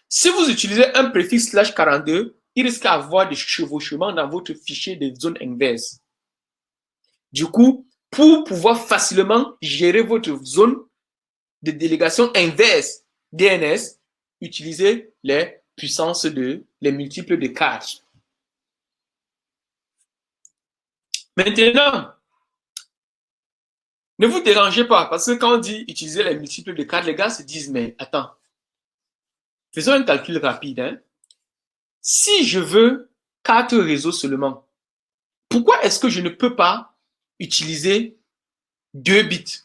Si vous utilisez un préfixe /42, il risque d'avoir des chevauchements dans votre fichier de zone inverse. Du coup, pour pouvoir facilement gérer votre zone de délégation inverse DNS, utilisez les puissances les multiples de 4. Maintenant, ne vous dérangez pas, parce que quand on dit utiliser les multiples de 4, les gars se disent, mais attends, faisons un calcul rapide. Hein. Si je veux 4 réseaux seulement, pourquoi est-ce que je ne peux pas utiliser 2 bits?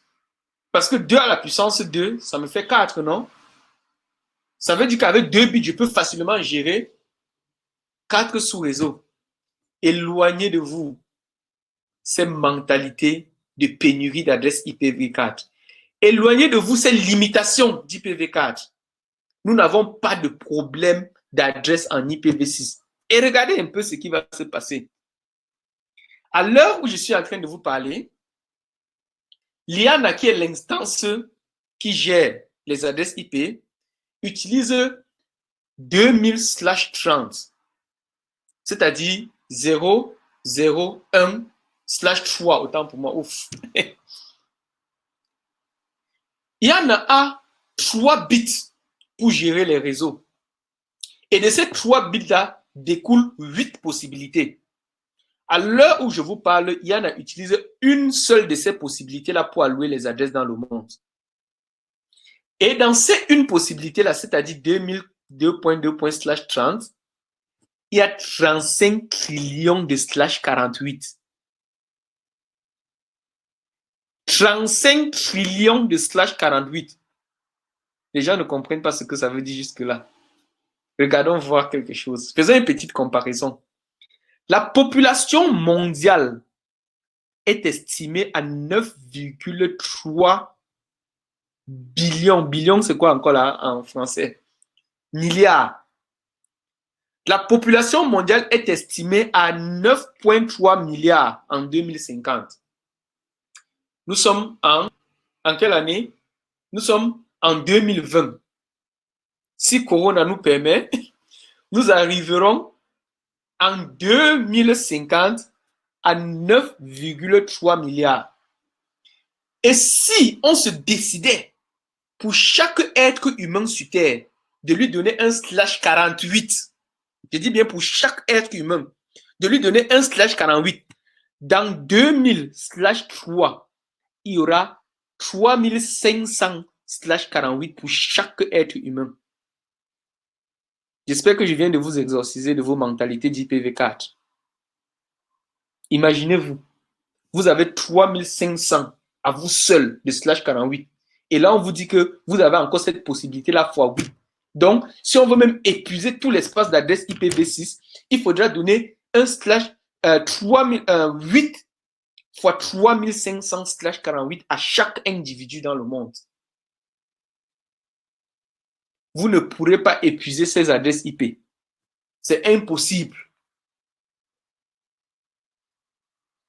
Parce que 2 à la puissance 2, ça me fait 4, non? Ça veut dire qu'avec 2 bits, je peux facilement gérer 4 sous-réseaux. Éloignez de vous ces mentalités de pénurie d'adresses IPv4. Éloignez de vous ces limitations d'IPv4. Nous n'avons pas de problème d'adresse en IPv6. Et regardez un peu ce qui va se passer. À l'heure où je suis en train de vous parler, l'IANA, qui est l'instance qui gère les adresses IP, utilise 2000/30, c'est-à-dire 001/3, autant pour moi. Ouf. IANA a 3 bits pour gérer les réseaux. Et de ces 3 bits-là découlent 8 possibilités. À l'heure où je vous parle, IANA utilise une seule de ces possibilités-là pour allouer les adresses dans le monde. Et dans ces une possibilité-là, c'est-à-dire 2002.2./30, il y a 35 trillions de /48. 35 trillions de /48. Les gens ne comprennent pas ce que ça veut dire jusque-là. Regardons voir quelque chose. Faisons une petite comparaison. La population mondiale est estimée à 9,3 billions. Billions, c'est quoi encore là en français? Milliards. La population mondiale est estimée à 9,3 milliards en 2050. Nous sommes en quelle année? Nous sommes en 2020. Si Corona nous permet, nous arriverons en 2050 à 9,3 milliards. Et si on se décidait pour chaque être humain sur Terre de lui donner un /48, je dis bien pour chaque être humain, de lui donner un /48, dans 2000/3, il y aura 3500/48 pour chaque être humain. J'espère que je viens de vous exorciser de vos mentalités d'IPv4. Imaginez-vous, vous avez 3500 à vous seul de /48. Et là, on vous dit que vous avez encore cette possibilité-là fois 8. Donc, si on veut même épuiser tout l'espace d'adresse IPv6, il faudra donner un /8 fois 3500/48 à chaque individu dans le monde. Vous ne pourrez pas épuiser ces adresses IP. C'est impossible.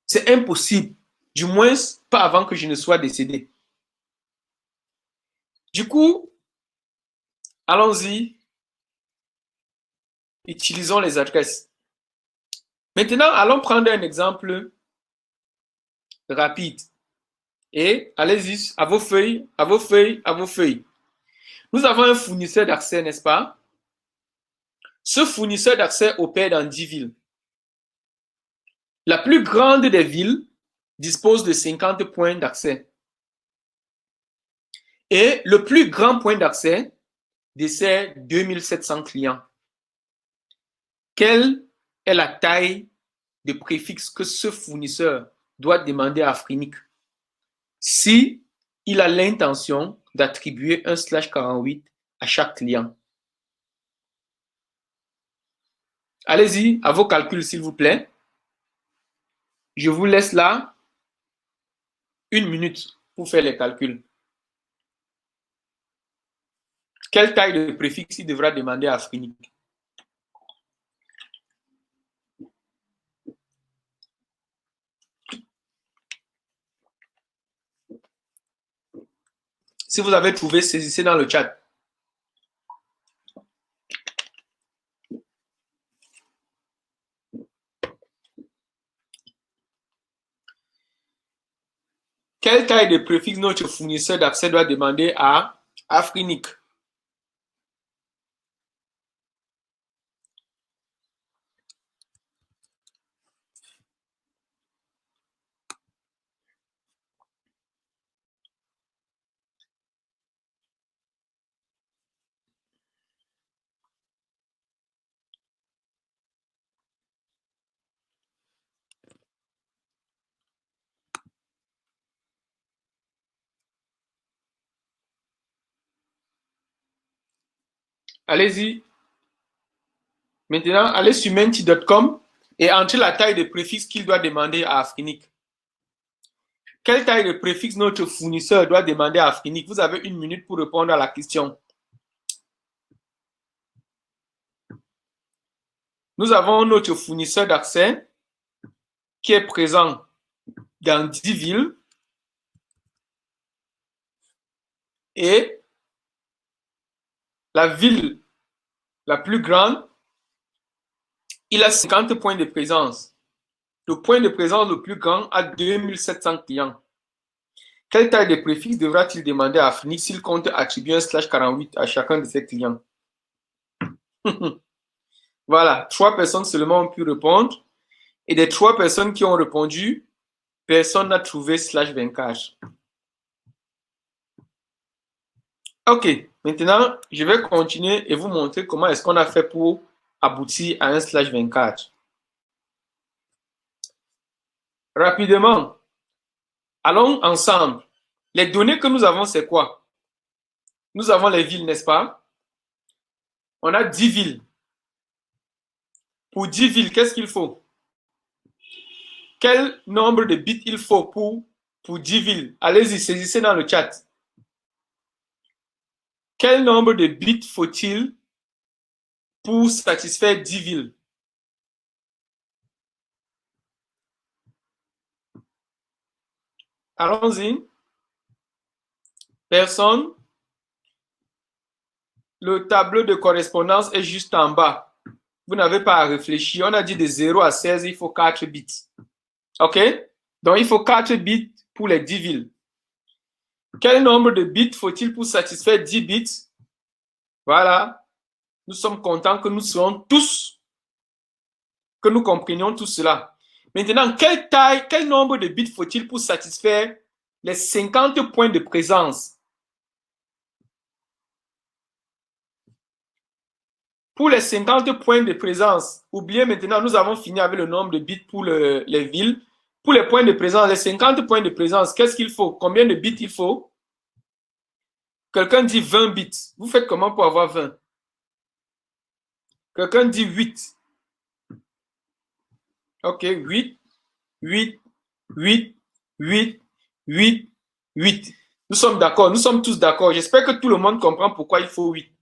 C'est impossible. Du moins, pas avant que je ne sois décédé. Du coup, allons-y. Utilisons les adresses. Maintenant, allons prendre un exemple rapide. Et allez-y, à vos feuilles, à vos feuilles, à vos feuilles. Nous avons un fournisseur d'accès, n'est-ce pas? Ce fournisseur d'accès opère dans 10 villes. La plus grande des villes dispose de 50 points d'accès. Et le plus grand point d'accès dessert 2700 clients. Quelle est la taille de préfixe que ce fournisseur doit demander à Afrinic si il a l'intention d'attribuer un /48 à chaque client? Allez-y, à vos calculs, s'il vous plaît. Je vous laisse là 1 minute pour faire les calculs. Quelle taille de préfixe il devra demander à Afrinic? Si vous avez trouvé, saisissez dans le chat. Quelle taille de préfixe notre fournisseur d'accès doit demander à Afrinic? Allez-y. Maintenant, allez sur menti.com et entrez la taille de préfixe qu'il doit demander à Afrinic. Quelle taille de préfixe notre fournisseur doit demander à Afrinic? Vous avez 1 minute pour répondre à la question. Nous avons notre fournisseur d'accès qui est présent dans 10 villes et la ville la plus grande, il a 50 points de présence. Le point de présence le plus grand a 2700 clients. Quelle taille de préfixe devra-t-il demander à Afrinic s'il compte attribuer un /48 à chacun de ses clients? Voilà, 3 personnes seulement ont pu répondre. Et des 3 personnes qui ont répondu, personne n'a trouvé /24. Ok, maintenant, je vais continuer et vous montrer comment est-ce qu'on a fait pour aboutir à un /24. Rapidement, allons ensemble. Les données que nous avons, c'est quoi? Nous avons les villes, n'est-ce pas? On a 10 villes. Pour 10 villes, qu'est-ce qu'il faut? Quel nombre de bits il faut pour 10 villes? Allez-y, saisissez dans le chat. Quel nombre de bits faut-il pour satisfaire 10 villes. Allons-y. Personne. Le tableau de correspondance est juste en bas. Vous n'avez pas à réfléchir. On a dit de 0 à 16, il faut 4 bits. OK? Donc, il faut 4 bits pour les 10 villes. Quel nombre de bits faut-il pour satisfaire 10 bits? Voilà. Nous sommes contents que nous soyons tous, que nous comprenions tout cela. Maintenant, quel nombre de bits faut-il pour satisfaire les 50 points de présence? Pour les 50 points de présence, oubliez maintenant, nous avons fini avec le nombre de bits pour les villes. Pour les points de présence, les 50 points de présence, qu'est-ce qu'il faut? Combien de bits il faut? Quelqu'un dit 20 bits. Vous faites comment pour avoir 20? Quelqu'un dit 8. OK, 8, 8, 8, 8, 8, 8. Nous sommes d'accord, nous sommes tous d'accord. J'espère que tout le monde comprend pourquoi il faut 8.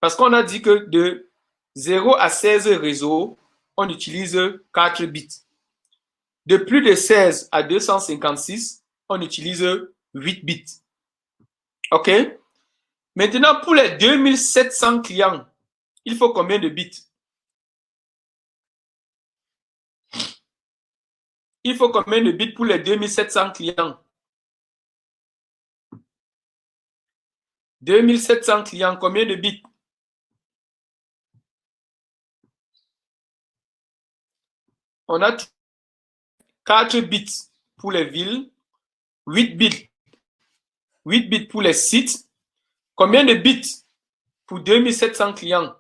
Parce qu'on a dit que de 0 à 16 réseaux, on utilise 4 bits. De plus de 16 à 256, on utilise 8 bits. OK? Maintenant, pour les 2700 clients, il faut combien de bits? Il faut combien de bits pour les 2700 clients? 2700 clients, combien de bits? On a 4 bits pour les villes, 8 bits. 8 bits pour les sites. Combien de bits pour 2700 clients?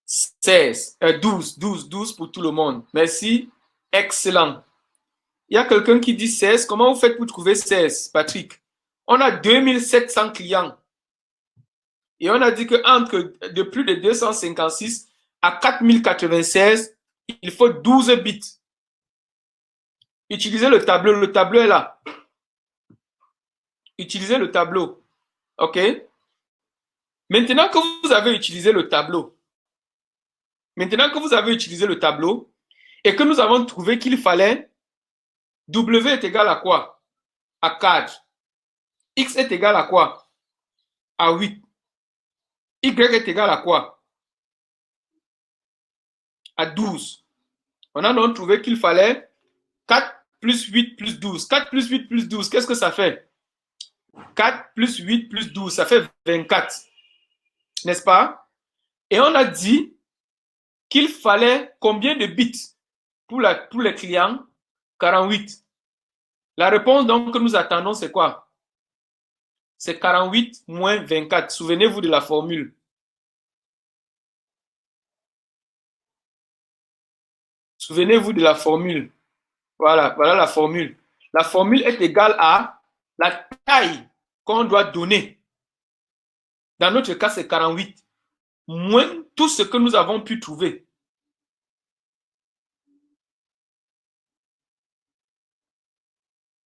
16, 12 pour tout le monde. Merci. Excellent. Il y a quelqu'un qui dit 16. Comment vous faites pour trouver 16, Patrick? On a 2700 clients. Et on a dit qu'entre de plus de 256 à 4096, il faut 12 bits. Utilisez le tableau. Le tableau est là. Utilisez le tableau. OK? Maintenant que vous avez utilisé le tableau, et que nous avons trouvé qu'il fallait W est égal à quoi? À 4. X est égal à quoi? À 8. Y est égal à quoi? À 12. On a donc trouvé qu'il fallait 4 plus 8 plus 12. 4 plus 8 plus 12, qu'est-ce que ça fait? 4 plus 8 plus 12, ça fait 24. N'est-ce pas? Et on a dit qu'il fallait combien de bits pour les clients? 48. La réponse donc que nous attendons, c'est quoi? C'est 48 moins 24. Souvenez-vous de la formule. Souvenez-vous de la formule. Voilà la formule. La formule est égale à la taille qu'on doit donner. Dans notre cas, c'est 48. Moins tout ce que nous avons pu trouver.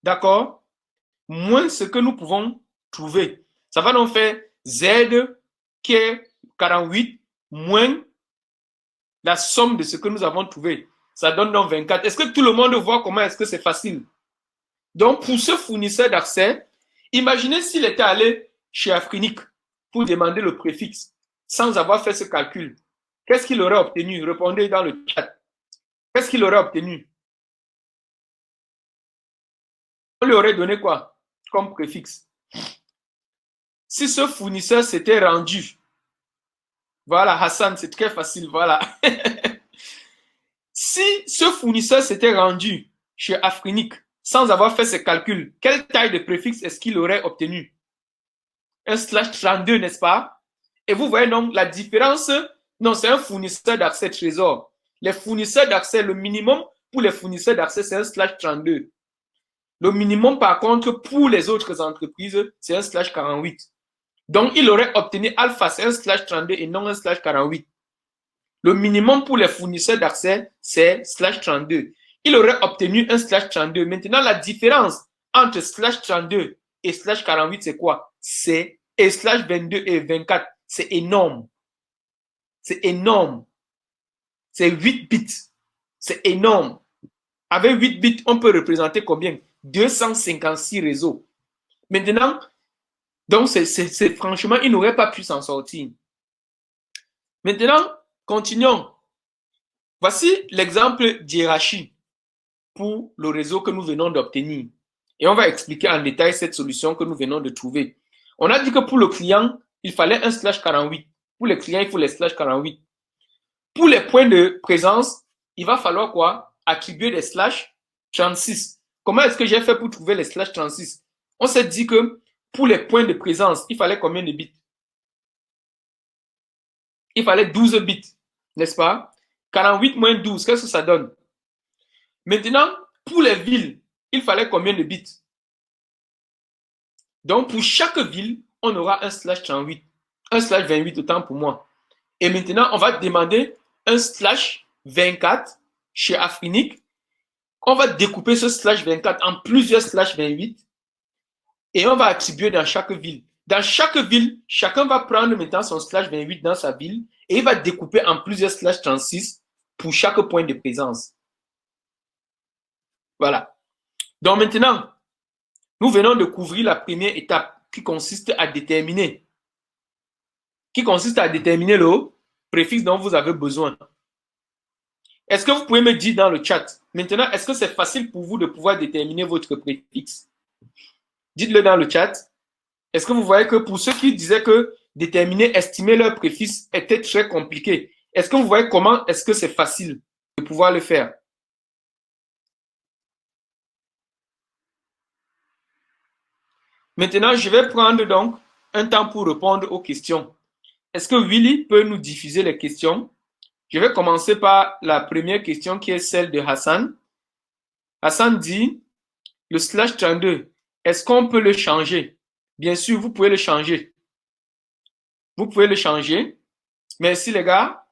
D'accord? Moins ce que nous pouvons trouver. Ça va donc faire Z qui est 48 moins la somme de ce que nous avons trouvé. Ça donne donc 24. Est-ce que tout le monde voit comment est-ce que c'est facile? Donc, pour ce fournisseur d'accès, imaginez s'il était allé chez Afrinic pour demander le préfixe sans avoir fait ce calcul. Qu'est-ce qu'il aurait obtenu? Répondez dans le chat. Qu'est-ce qu'il aurait obtenu? On lui aurait donné quoi comme préfixe? Si ce fournisseur s'était rendu, voilà, Hassan, c'est très facile, voilà. Si ce fournisseur s'était rendu chez Afrinic sans avoir fait ses calculs, quelle taille de préfixe est-ce qu'il aurait obtenu? Un /32, n'est-ce pas? Et vous voyez donc la différence. Non, c'est un fournisseur d'accès Trésor. Les fournisseurs d'accès, le minimum pour les fournisseurs d'accès, c'est un /32. Le minimum, par contre, pour les autres entreprises, c'est un /48. Donc, il aurait obtenu alpha, c'est un /32 et non un /48. Le minimum pour les fournisseurs d'accès, c'est /32. Il aurait obtenu un /32. Maintenant, la différence entre /32 et /48, c'est quoi? C'est et /22 et 24. C'est énorme. C'est énorme. C'est 8 bits. C'est énorme. Avec 8 bits, on peut représenter combien? 256 réseaux. Maintenant, donc c'est franchement, il n'aurait pas pu s'en sortir. Maintenant, continuons. Voici l'exemple d'hiérarchie pour le réseau que nous venons d'obtenir. Et on va expliquer en détail cette solution que nous venons de trouver. On a dit que pour le client, il fallait un /48. Pour les clients, il faut les /48. Pour les points de présence, il va falloir quoi? Attribuer des /36. Comment est-ce que j'ai fait pour trouver les /36? On s'est dit que pour les points de présence, il fallait combien de bits? Il fallait 12 bits, n'est-ce pas? 48 moins 12, qu'est-ce que ça donne? Maintenant, pour les villes, il fallait combien de bits? Donc, pour chaque ville, on aura un /38, un /28 autant pour moi. Et maintenant, on va demander un /24 chez Afrinic. On va découper ce /24 en plusieurs /28 et on va attribuer dans chaque ville. Dans chaque ville, chacun va prendre maintenant son /28 dans sa ville et il va découper en plusieurs /36 pour chaque point de présence. Voilà. Donc maintenant, nous venons de couvrir la première étape qui consiste à déterminer le préfixe dont vous avez besoin. Est-ce que vous pouvez me dire dans le chat, maintenant, est-ce que c'est facile pour vous de pouvoir déterminer votre préfixe? Dites-le dans le chat. Est-ce que vous voyez que pour ceux qui disaient que déterminer, estimer leur préfixe était très compliqué, est-ce que vous voyez comment est-ce que c'est facile de pouvoir le faire? Maintenant, je vais prendre donc un temps pour répondre aux questions. Est-ce que Willy peut nous diffuser les questions? Je vais commencer par la première question qui est celle de Hassan. Hassan dit, le /32, est-ce qu'on peut le changer? Bien sûr, vous pouvez le changer. Vous pouvez le changer. Merci les gars.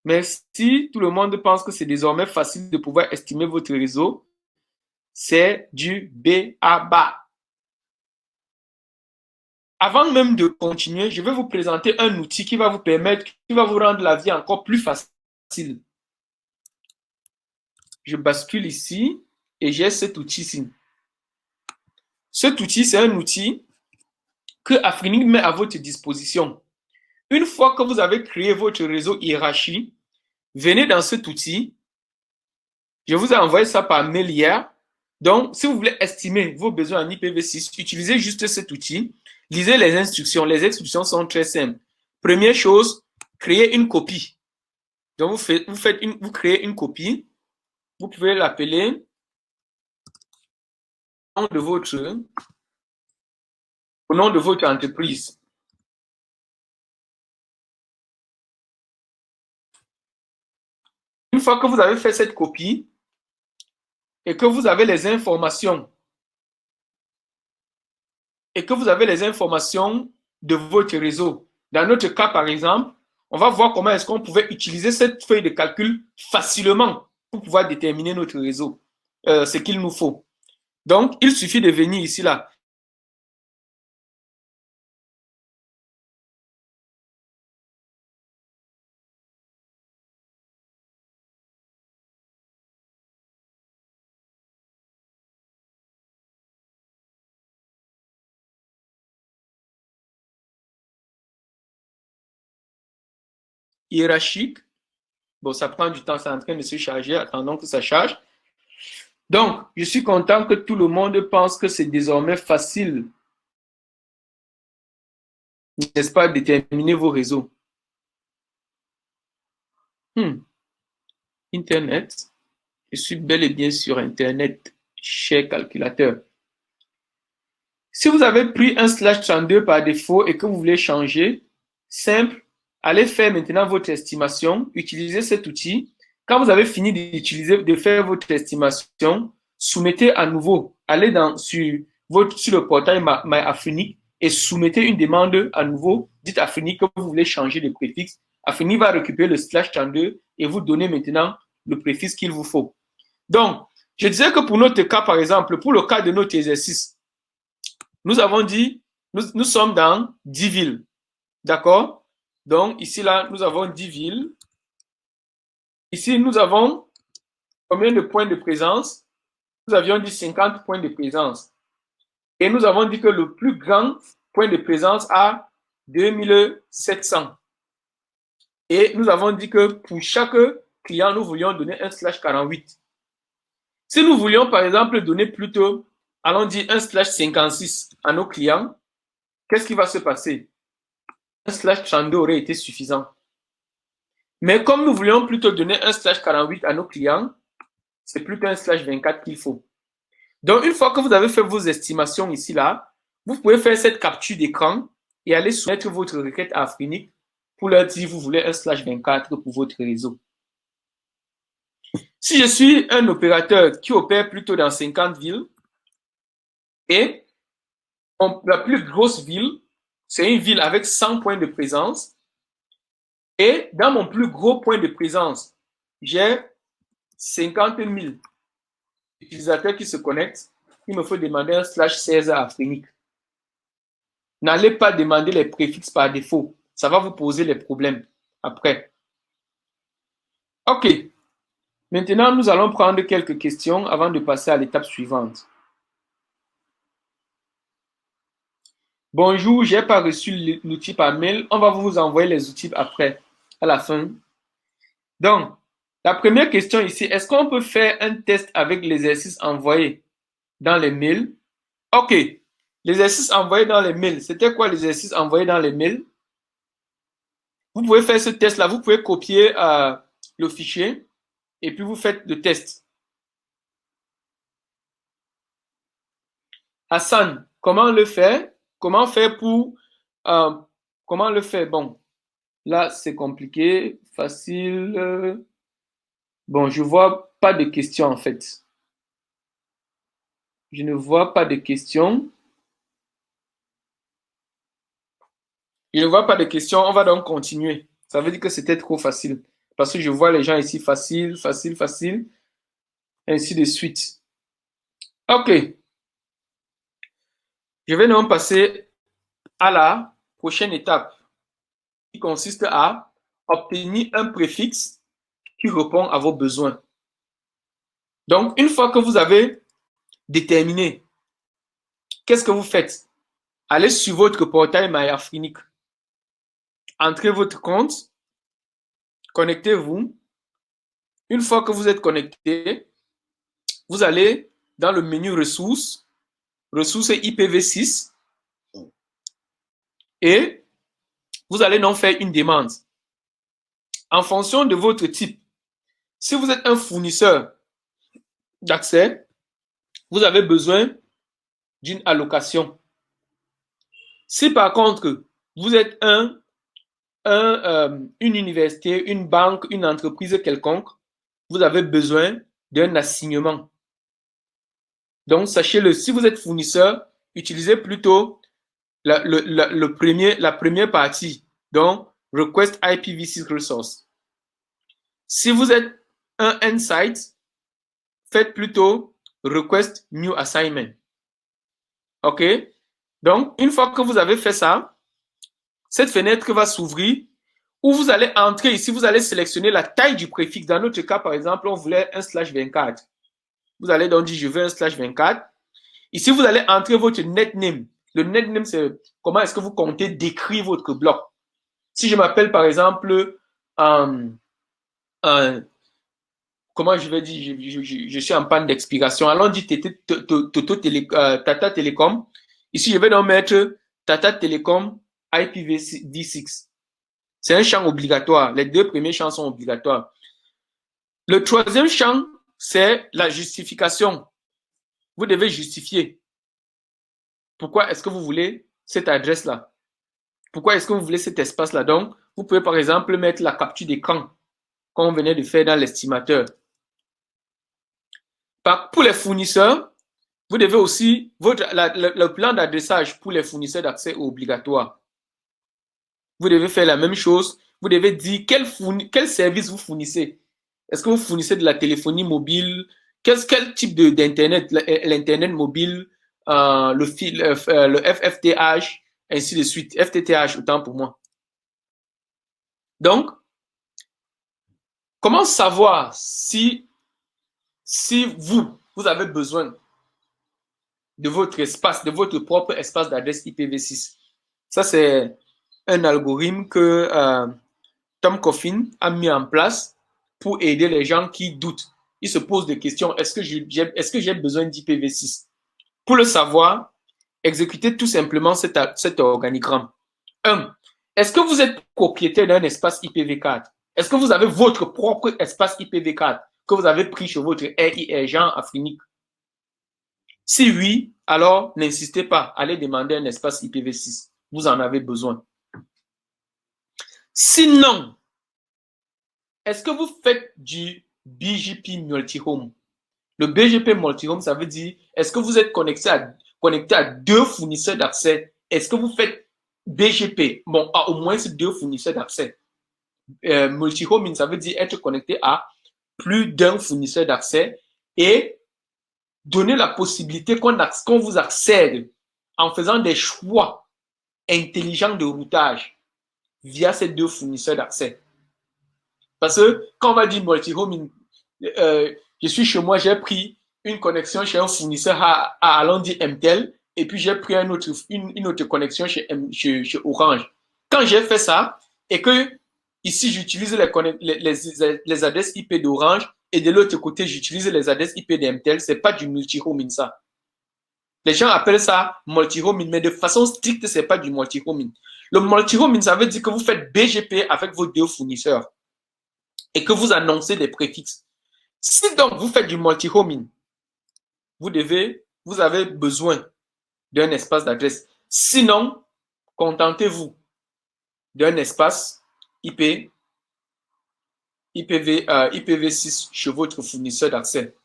Merci. Tout le monde pense que c'est désormais facile de pouvoir estimer votre réseau. C'est du B.A.B.A. Avant même de continuer, je vais vous présenter un outil qui va vous permettre, qui va vous rendre la vie encore plus facile. Je bascule ici et j'ai cet outil-ci. Cet outil, c'est un outil que Afrinic met à votre disposition. Une fois que vous avez créé votre réseau hiérarchie, venez dans cet outil. Je vous ai envoyé ça par mail hier. Donc, si vous voulez estimer vos besoins en IPv6, utilisez juste cet outil. Lisez les instructions. Les instructions sont très simples. Première chose, créez une copie. Donc, vous créez une copie. Vous pouvez l'appeler au nom de votre entreprise. Une fois que vous avez fait cette copie et que vous avez les informations de votre réseau. Dans notre cas, par exemple, on va voir comment est-ce qu'on pouvait utiliser cette feuille de calcul facilement pour pouvoir déterminer notre réseau, ce qu'il nous faut. Donc, il suffit de venir ici, là. Hiérarchique. Bon, ça prend du temps, c'est en train de se charger. Attendons que ça charge. Donc, je suis content que tout le monde pense que c'est désormais facile, n'est-ce pas, déterminer vos réseaux. Internet. Je suis bel et bien sur Internet, cher calculateur. Si vous avez pris un /32 par défaut et que vous voulez changer, simple, allez faire maintenant votre estimation, utilisez cet outil. Quand vous avez fini de faire votre estimation, soumettez à nouveau, allez sur le portail MyAfrinic et soumettez une demande à nouveau. Dites à Afrinic que vous voulez changer de préfixe. Afrinic va récupérer le /32 et vous donner maintenant le préfixe qu'il vous faut. Donc, je disais que pour notre cas, par exemple, pour le cas de notre exercice, nous avons dit, nous sommes dans 10 villes. D'accord? Donc, ici, là, nous avons 10 villes. Ici, nous avons combien de points de présence? Nous avions dit 50 points de présence. Et nous avons dit que le plus grand point de présence a 2700. Et nous avons dit que pour chaque client, nous voulions donner un /48. Si nous voulions, par exemple, donner plutôt, allons dire un /56 à nos clients, qu'est-ce qui va se passer? Un /32 aurait été suffisant. Mais comme nous voulions plutôt donner un /48 à nos clients, c'est plutôt un /24 qu'il faut. Donc, une fois que vous avez fait vos estimations ici, là, vous pouvez faire cette capture d'écran et aller soumettre votre requête à Afrinic pour leur dire vous voulez un /24 pour votre réseau. Si je suis un opérateur qui opère plutôt dans 50 villes et la plus grosse ville, c'est une ville avec 100 points de présence et dans mon plus gros point de présence, j'ai 50 000 utilisateurs qui se connectent, il me faut demander un /16 à Afrinic. N'allez pas demander les préfixes par défaut. Ça va vous poser les problèmes après. OK. Maintenant, nous allons prendre quelques questions avant de passer à l'étape suivante. Bonjour, je n'ai pas reçu l'outil par mail. On va vous envoyer les outils après, à la fin. Donc, la première question ici, est-ce qu'on peut faire un test avec l'exercice envoyé dans les mails? OK. L'exercice envoyé dans les mails, c'était quoi l'exercice envoyé dans les mails? Vous pouvez faire ce test-là, vous pouvez copier le fichier et puis vous faites le test. Hassan, comment le faire? Comment faire pour... comment le faire? Bon, là, c'est compliqué, facile. Bon, je ne vois pas de questions en fait. Je ne vois pas de questions. Je ne vois pas de questions. On va donc continuer. Ça veut dire que c'était trop facile. Parce que je vois les gens ici facile, facile, facile. Ainsi de suite. OK. Je vais donc passer à la prochaine étape qui consiste à obtenir un préfixe qui répond à vos besoins. Donc, une fois que vous avez déterminé, qu'est-ce que vous faites? Allez sur votre portail MyAfrinic. Entrez votre compte, connectez-vous. Une fois que vous êtes connecté, vous allez dans le menu ressources, ressources IPv6, et vous allez donc faire une demande. En fonction de votre type, si vous êtes un fournisseur d'accès, vous avez besoin d'une allocation. Si par contre, vous êtes une université, une banque, une entreprise quelconque, vous avez besoin d'un assignement. Donc, sachez-le, si vous êtes fournisseur, utilisez plutôt la première partie, donc Request IPv6 Resource. Si vous êtes un N-Site, faites plutôt Request New Assignment. OK? Donc, une fois que vous avez fait ça, cette fenêtre va s'ouvrir où vous allez entrer ici, vous allez sélectionner la taille du préfixe. Dans notre cas, par exemple, on voulait un /24. Vous allez donc dire, je veux un /24. Ici, vous allez entrer votre netname. Le netname, c'est comment est-ce que vous comptez décrire votre bloc. Si je m'appelle, par exemple, comment je vais dire, je suis en panne d'expiration. Allons dire Tata Télécom. Ici, je vais donc mettre Tata Télécom IPv6. C'est un champ obligatoire. Les deux premiers champs sont obligatoires. Le troisième champ, c'est la justification. Vous devez justifier. Pourquoi est-ce que vous voulez cette adresse-là? Pourquoi est-ce que vous voulez cet espace-là? Donc, vous pouvez par exemple mettre la capture d'écran qu'on venait de faire dans l'estimateur. Pour les fournisseurs, vous devez aussi, le plan d'adressage pour les fournisseurs d'accès est obligatoire. Vous devez faire la même chose. Vous devez dire quel service vous fournissez. Est-ce que vous fournissez de la téléphonie mobile? Quel type d'Internet? L'Internet mobile, le FFTH, ainsi de suite. FTTH, autant pour moi. Donc, comment savoir si vous avez besoin de votre espace, de votre propre espace d'adresse IPv6? Ça, c'est un algorithme que Tom Coffin a mis en place pour aider les gens qui doutent. Ils se posent des questions. Est-ce que j'ai besoin d'IPv6? Pour le savoir, exécutez tout simplement cet organigramme. 1. Est-ce que vous êtes propriétaire d'un espace IPv4? Est-ce que vous avez votre propre espace IPv4 que vous avez pris chez votre agent Afrinique? Si oui, alors n'insistez pas. Allez demander un espace IPv6. Vous en avez besoin. Sinon, est-ce que vous faites du BGP multi-home? Le BGP multi-home, ça veut dire, est-ce que vous êtes connecté à deux fournisseurs d'accès? Est-ce que vous faites BGP? Bon, à au moins deux fournisseurs d'accès. Multi-home, ça veut dire être connecté à plus d'un fournisseur d'accès et donner la possibilité qu'on vous accède en faisant des choix intelligents de routage via ces deux fournisseurs d'accès. Parce que quand on va dire multi-home, je suis chez moi, j'ai pris une connexion chez un fournisseur allons dire MTEL, et puis j'ai pris une autre connexion chez Orange. Quand j'ai fait ça, et que ici j'utilise les adresses IP d'Orange, et de l'autre côté j'utilise les adresses IP d'MTEL, c'est pas du multi-homing ça. Les gens appellent ça multi-homing, mais de façon stricte, c'est pas du multi-homing. Le multi-homing, ça veut dire que vous faites BGP avec vos deux fournisseurs et que vous annoncez des préfixes. Si donc vous faites du multi-homing, vous avez besoin d'un espace d'adresse. Sinon, contentez-vous d'un espace IPv6 chez votre fournisseur d'accès.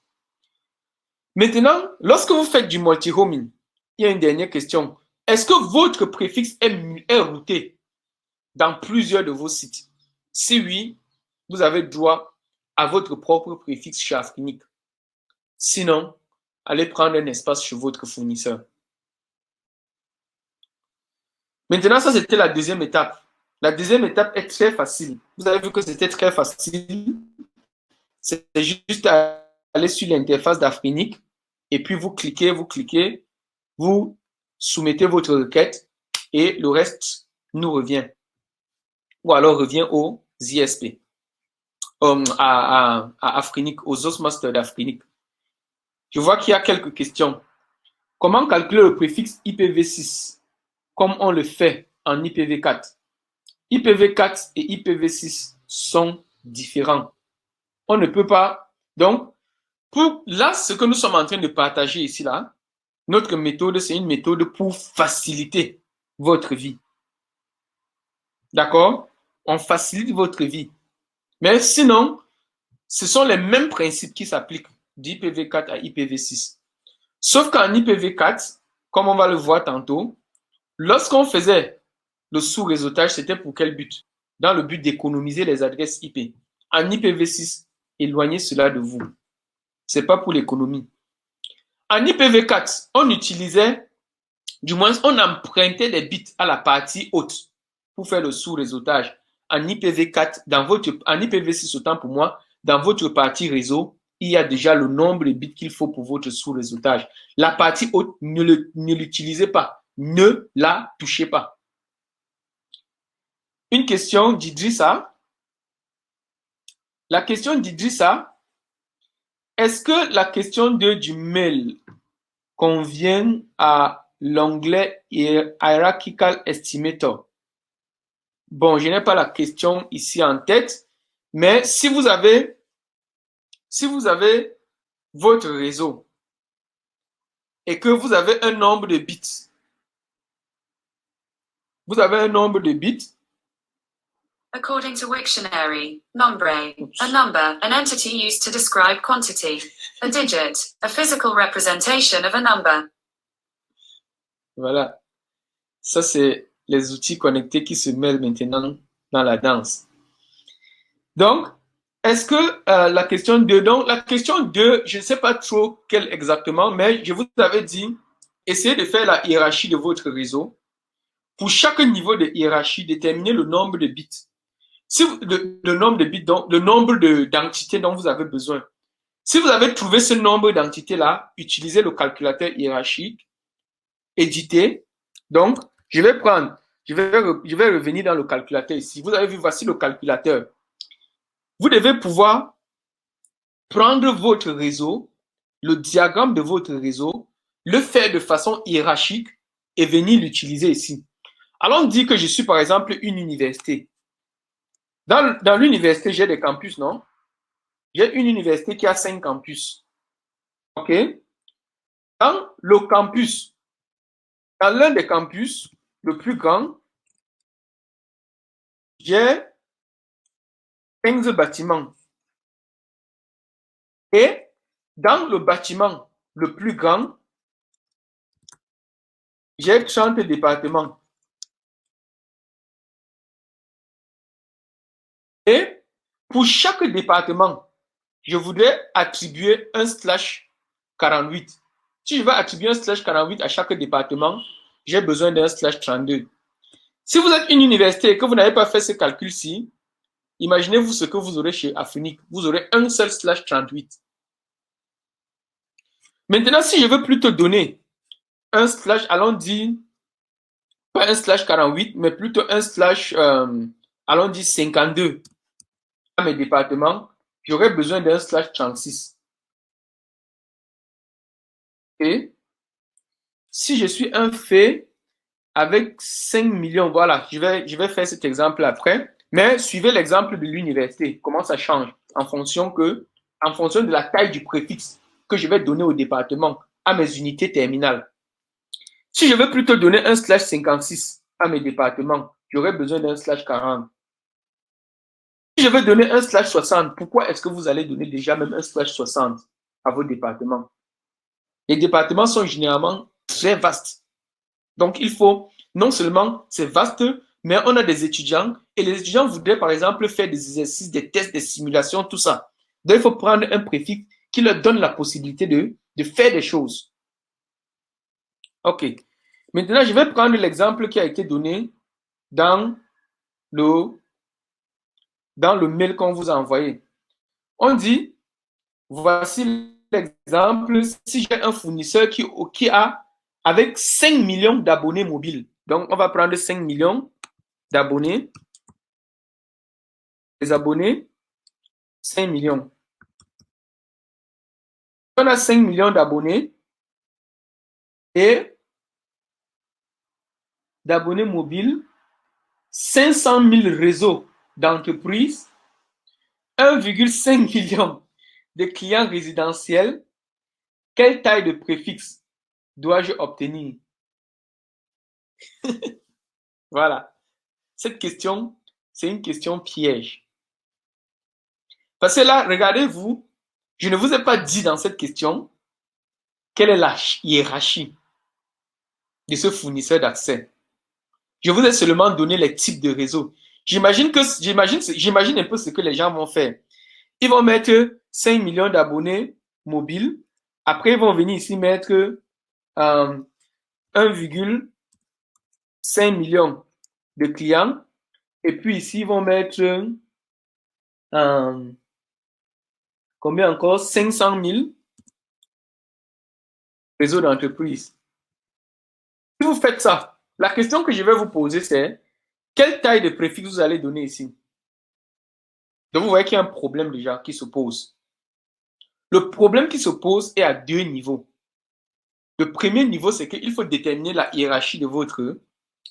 Maintenant, lorsque vous faites du multi-homing, il y a une dernière question. Est-ce que votre préfixe est routé dans plusieurs de vos sites? Si oui, vous avez droit à votre propre préfixe chez Afrinique. Sinon, allez prendre un espace chez votre fournisseur. Maintenant, ça, c'était la deuxième étape. La deuxième étape est très facile. Vous avez vu que c'était très facile. C'est juste à aller sur l'interface d'Afrinic et puis vous cliquez, vous soumettez votre requête et le reste nous revient. Ou alors revient aux ISP, à Afrinic, aux Hostmasters d'Afrinic. Je vois qu'il y a quelques questions. Comment calculer le préfixe IPv6 comme on le fait en IPv4? IPv4 et IPv6 sont différents. On ne peut pas. Donc, là, ce que nous sommes en train de partager ici, là, notre méthode, c'est une méthode pour faciliter votre vie. D'accord? On facilite votre vie. Mais sinon, ce sont les mêmes principes qui s'appliquent d'IPv4 à IPv6. Sauf qu'en IPv4, comme on va le voir tantôt, lorsqu'on faisait le sous-réseautage, c'était pour quel but? Dans le but d'économiser les adresses IP. En IPv6, éloignez cela de vous. Ce n'est pas pour l'économie. En IPv4, on utilisait, du moins, on empruntait des bits à la partie haute pour faire le sous-réseautage. En IPv4, en IPv6, autant pour moi, dans votre partie réseau, il y a déjà le nombre de bits qu'il faut pour votre sous-réseautage. La partie haute, ne l'utilisez pas. Ne la touchez pas. Une question d'Idrissa. La question d'Idrissa, est-ce que la question du mail convient à l'onglet Hierarchical Estimator? Bon, je n'ai pas la question ici en tête, mais si vous avez votre réseau et que vous avez un nombre de bits, According to Wiktionary, nombre, a number, an entity used to describe quantity, a digit, a physical representation of a number. Voilà. Ça, c'est les outils connectés qui se mêlent maintenant dans la danse. Donc, est-ce que la question 2, donc la question 2, je ne sais pas trop quelle exactement, mais je vous avais dit, essayez de faire la hiérarchie de votre réseau. Pour chaque niveau de hiérarchie, déterminez le nombre de bits. Si le nombre de bits, le nombre d'entités dont vous avez besoin. Si vous avez trouvé ce nombre d'entités-là, utilisez le calculateur hiérarchique, éditer. Donc, je vais revenir dans le calculateur ici. Vous avez vu, voici le calculateur. Vous devez pouvoir prendre votre réseau, le diagramme de votre réseau, le faire de façon hiérarchique et venir l'utiliser ici. Allons dire que je suis par exemple une université. Dans l'université, j'ai des campus, non? J'ai une université qui a 5 campus. OK? Dans le campus, dans l'un des campus, le plus grand, j'ai 15 bâtiments. Et dans le bâtiment le plus grand, j'ai 30 départements. Et pour chaque département, je voudrais attribuer un /48. Si je veux attribuer un /48 à chaque département, j'ai besoin d'un /32. Si vous êtes une université et que vous n'avez pas fait ce calcul-ci, imaginez-vous ce que vous aurez chez Afunic. Vous aurez un seul /38. Maintenant, si je veux plutôt donner un /, allons dire, pas un /48, mais plutôt un allons dire 52 à mes départements, j'aurais besoin d'un /36. Et si je suis un fait avec 5 millions, voilà, je vais faire cet exemple après, mais suivez l'exemple de l'université, comment ça change en fonction de la taille du préfixe que je vais donner au département, à mes unités terminales. Si je veux plutôt donner un /56 à mes départements, j'aurais besoin d'un /40. Si je veux donner un /60, pourquoi est-ce que vous allez donner déjà même un /60 à vos départements? Les départements sont généralement très vastes. Donc, il faut, non seulement c'est vaste, mais on a des étudiants et les étudiants voudraient, par exemple, faire des exercices, des tests, des simulations, tout ça. Donc, il faut prendre un préfixe qui leur donne la possibilité de faire des choses. OK. Maintenant, je vais prendre l'exemple qui a été donné dans le mail qu'on vous a envoyé. On dit, voici l'exemple, si j'ai un fournisseur qui a avec 5 millions d'abonnés mobiles. Donc, on va prendre 5 millions d'abonnés. Les abonnés, 5 millions. On a 5 millions d'abonnés et d'abonnés mobiles, 500 000 réseaux d'entreprises, 1,5 million de clients résidentiels. Quelle taille de préfixe dois-je obtenir? Voilà. Cette question, c'est une question piège. Parce que là, regardez-vous, je ne vous ai pas dit dans cette question quelle est la hiérarchie de ce fournisseur d'accès. Je vous ai seulement donné les types de réseaux. J'imagine un peu ce que les gens vont faire. Ils vont mettre 5 millions d'abonnés mobiles. Après, ils vont venir ici mettre 1,5 million de clients. Et puis ici, ils vont mettre combien encore? 500 000 réseaux d'entreprise. Si vous faites ça, la question que je vais vous poser, c'est quelle taille de préfixe vous allez donner ici? Donc, vous voyez qu'il y a un problème déjà qui se pose. Le problème qui se pose est à 2 niveaux. Le premier niveau, c'est qu'il faut déterminer la hiérarchie de votre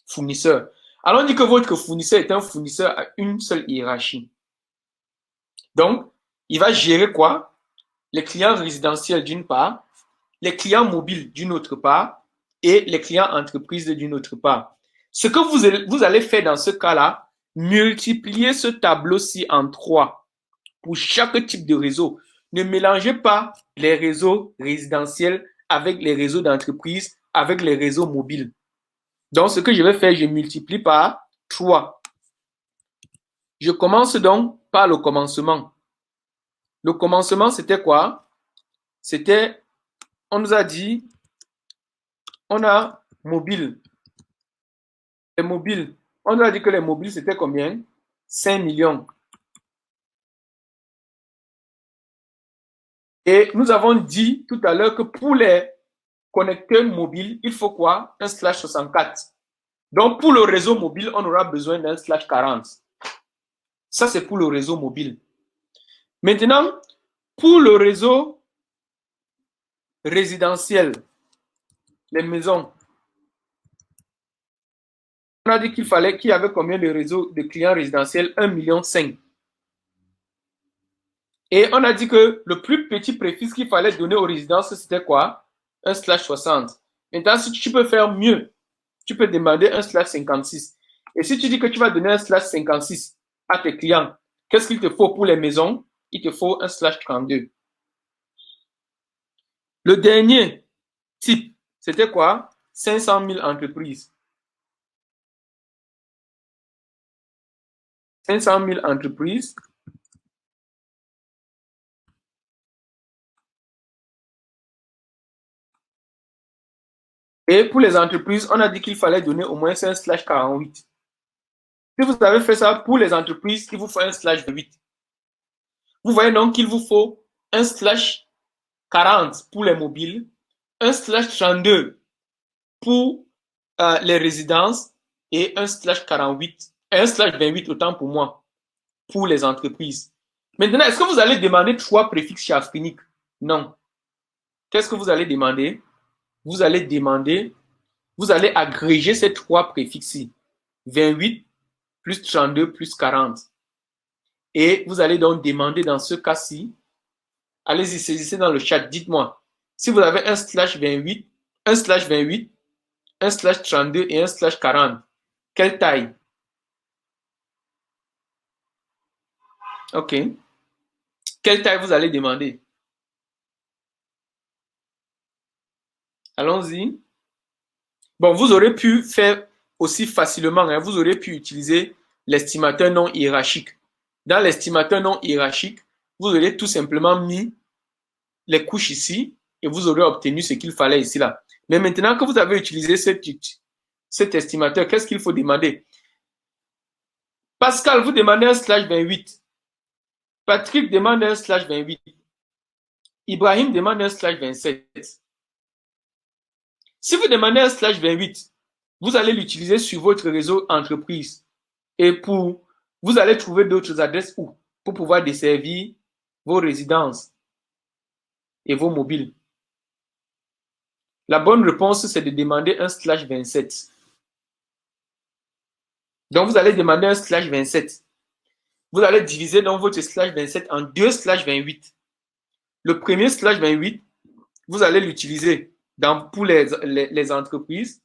fournisseur. Alors, on dit que votre fournisseur est un fournisseur à une seule hiérarchie. Donc, il va gérer quoi? Les clients résidentiels d'une part, les clients mobiles d'une autre part et les clients entreprises d'une autre part. Ce que vous allez faire dans ce cas-là, multiplier ce tableau-ci en 3 pour chaque type de réseau. Ne mélangez pas les réseaux résidentiels avec les réseaux d'entreprise, avec les réseaux mobiles. Donc, ce que je vais faire, je multiplie par 3. Je commence donc par le commencement. Le commencement, c'était quoi? C'était, on nous a dit, on a mobile. Les mobiles, on nous a dit que les mobiles, c'était combien? 5 millions. Et nous avons dit tout à l'heure que pour les connecteurs mobiles, il faut quoi? Un /64. Donc, pour le réseau mobile, on aura besoin d'un /40. Ça, c'est pour le réseau mobile. Maintenant, pour le réseau résidentiel, les maisons, on a dit qu'il y avait combien de réseaux de clients résidentiels? 1,5 million. Et on a dit que le plus petit préfixe qu'il fallait donner aux résidences, c'était quoi? Un /60. Maintenant, si tu peux faire mieux, tu peux demander un /56. Et si tu dis que tu vas donner un /56 à tes clients, qu'est-ce qu'il te faut pour les maisons? Il te faut un /32. Le dernier type, c'était quoi? 500 000 entreprises. 500 000 entreprises. Et pour les entreprises, on a dit qu'il fallait donner au moins un /48. Si vous avez fait ça pour les entreprises, il vous faut un /8. Vous voyez donc qu'il vous faut un /40 pour les mobiles, un /32 pour les résidences et un /48, un /28 autant pour moi, pour les entreprises. Maintenant, est-ce que vous allez demander 3 préfixes chiffriniques? Non. Qu'est-ce que vous allez demander? Vous allez agréger ces 3 préfixes-ci. 28 plus 32 plus 40. Et vous allez donc demander dans ce cas-ci, allez-y, saisissez dans le chat, dites-moi, si vous avez un /28, un /28, un /32 et un /40, quelle taille? Ok. Quelle taille vous allez demander? Allons-y. Bon, vous aurez pu faire aussi facilement, hein, vous aurez pu utiliser l'estimateur non hiérarchique. Dans l'estimateur non hiérarchique, vous aurez tout simplement mis les couches ici et vous aurez obtenu ce qu'il fallait ici là. Mais maintenant que vous avez utilisé cet estimateur, qu'est-ce qu'il faut demander? Pascal, vous demandez un /28. Patrick demande un /28. Ibrahim demande un /27. Si vous demandez un /28, vous allez l'utiliser sur votre réseau entreprise. Et vous allez trouver d'autres adresses où? Pour pouvoir desservir vos résidences et vos mobiles. La bonne réponse, c'est de demander un /27. Donc, vous allez demander un /27. Vous allez diviser donc votre /27 en 2 /28. Le premier /28, vous allez l'utiliser pour les entreprises.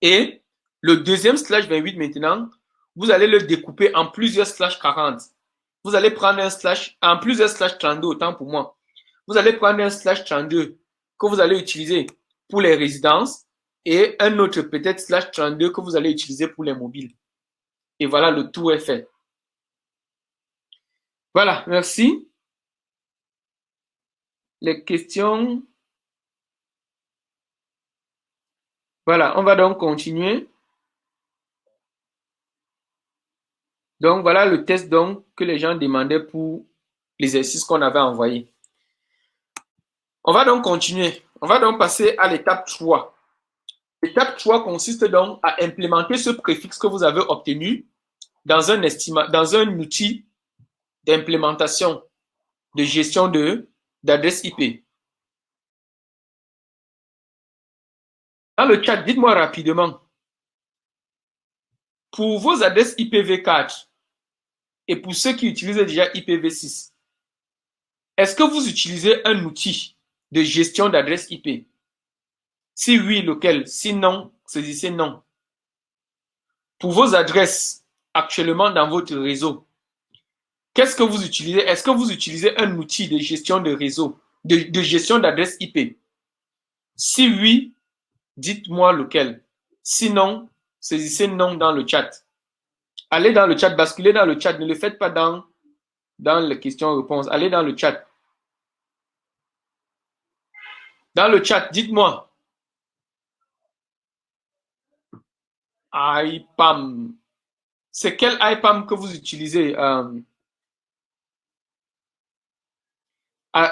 Et le deuxième /28 maintenant, vous allez le découper en plusieurs /40. Vous allez prendre en plusieurs /32, autant pour moi. Vous allez prendre un /32 que vous allez utiliser pour les résidences et un autre peut-être /32 que vous allez utiliser pour les mobiles. Et voilà, le tour est fait. Voilà, merci. Les questions. Voilà, on va donc continuer. Donc, voilà le test donc, que les gens demandaient pour l'exercice qu'on avait envoyé. On va donc continuer. On va donc passer à l'étape 3. L'étape 3 consiste donc à implémenter ce préfixe que vous avez obtenu dans un outil d'implémentation de gestion d'adresse IP. Dans le chat, dites-moi rapidement, pour vos adresses IPv4 et pour ceux qui utilisent déjà IPv6, est-ce que vous utilisez un outil de gestion d'adresse IP? Si oui, lequel? Si non, saisissez non. Pour vos adresses actuellement dans votre réseau, qu'est-ce que vous utilisez? Est-ce que vous utilisez un outil de gestion de réseau, de gestion d'adresse IP? Si oui, dites-moi lequel. Sinon, saisissez non dans le chat. Allez dans le chat, basculez dans le chat. Ne le faites pas dans les questions-réponses. Allez dans le chat. Dans le chat, dites-moi. Aïe, pam. C'est quel IPAM que vous utilisez?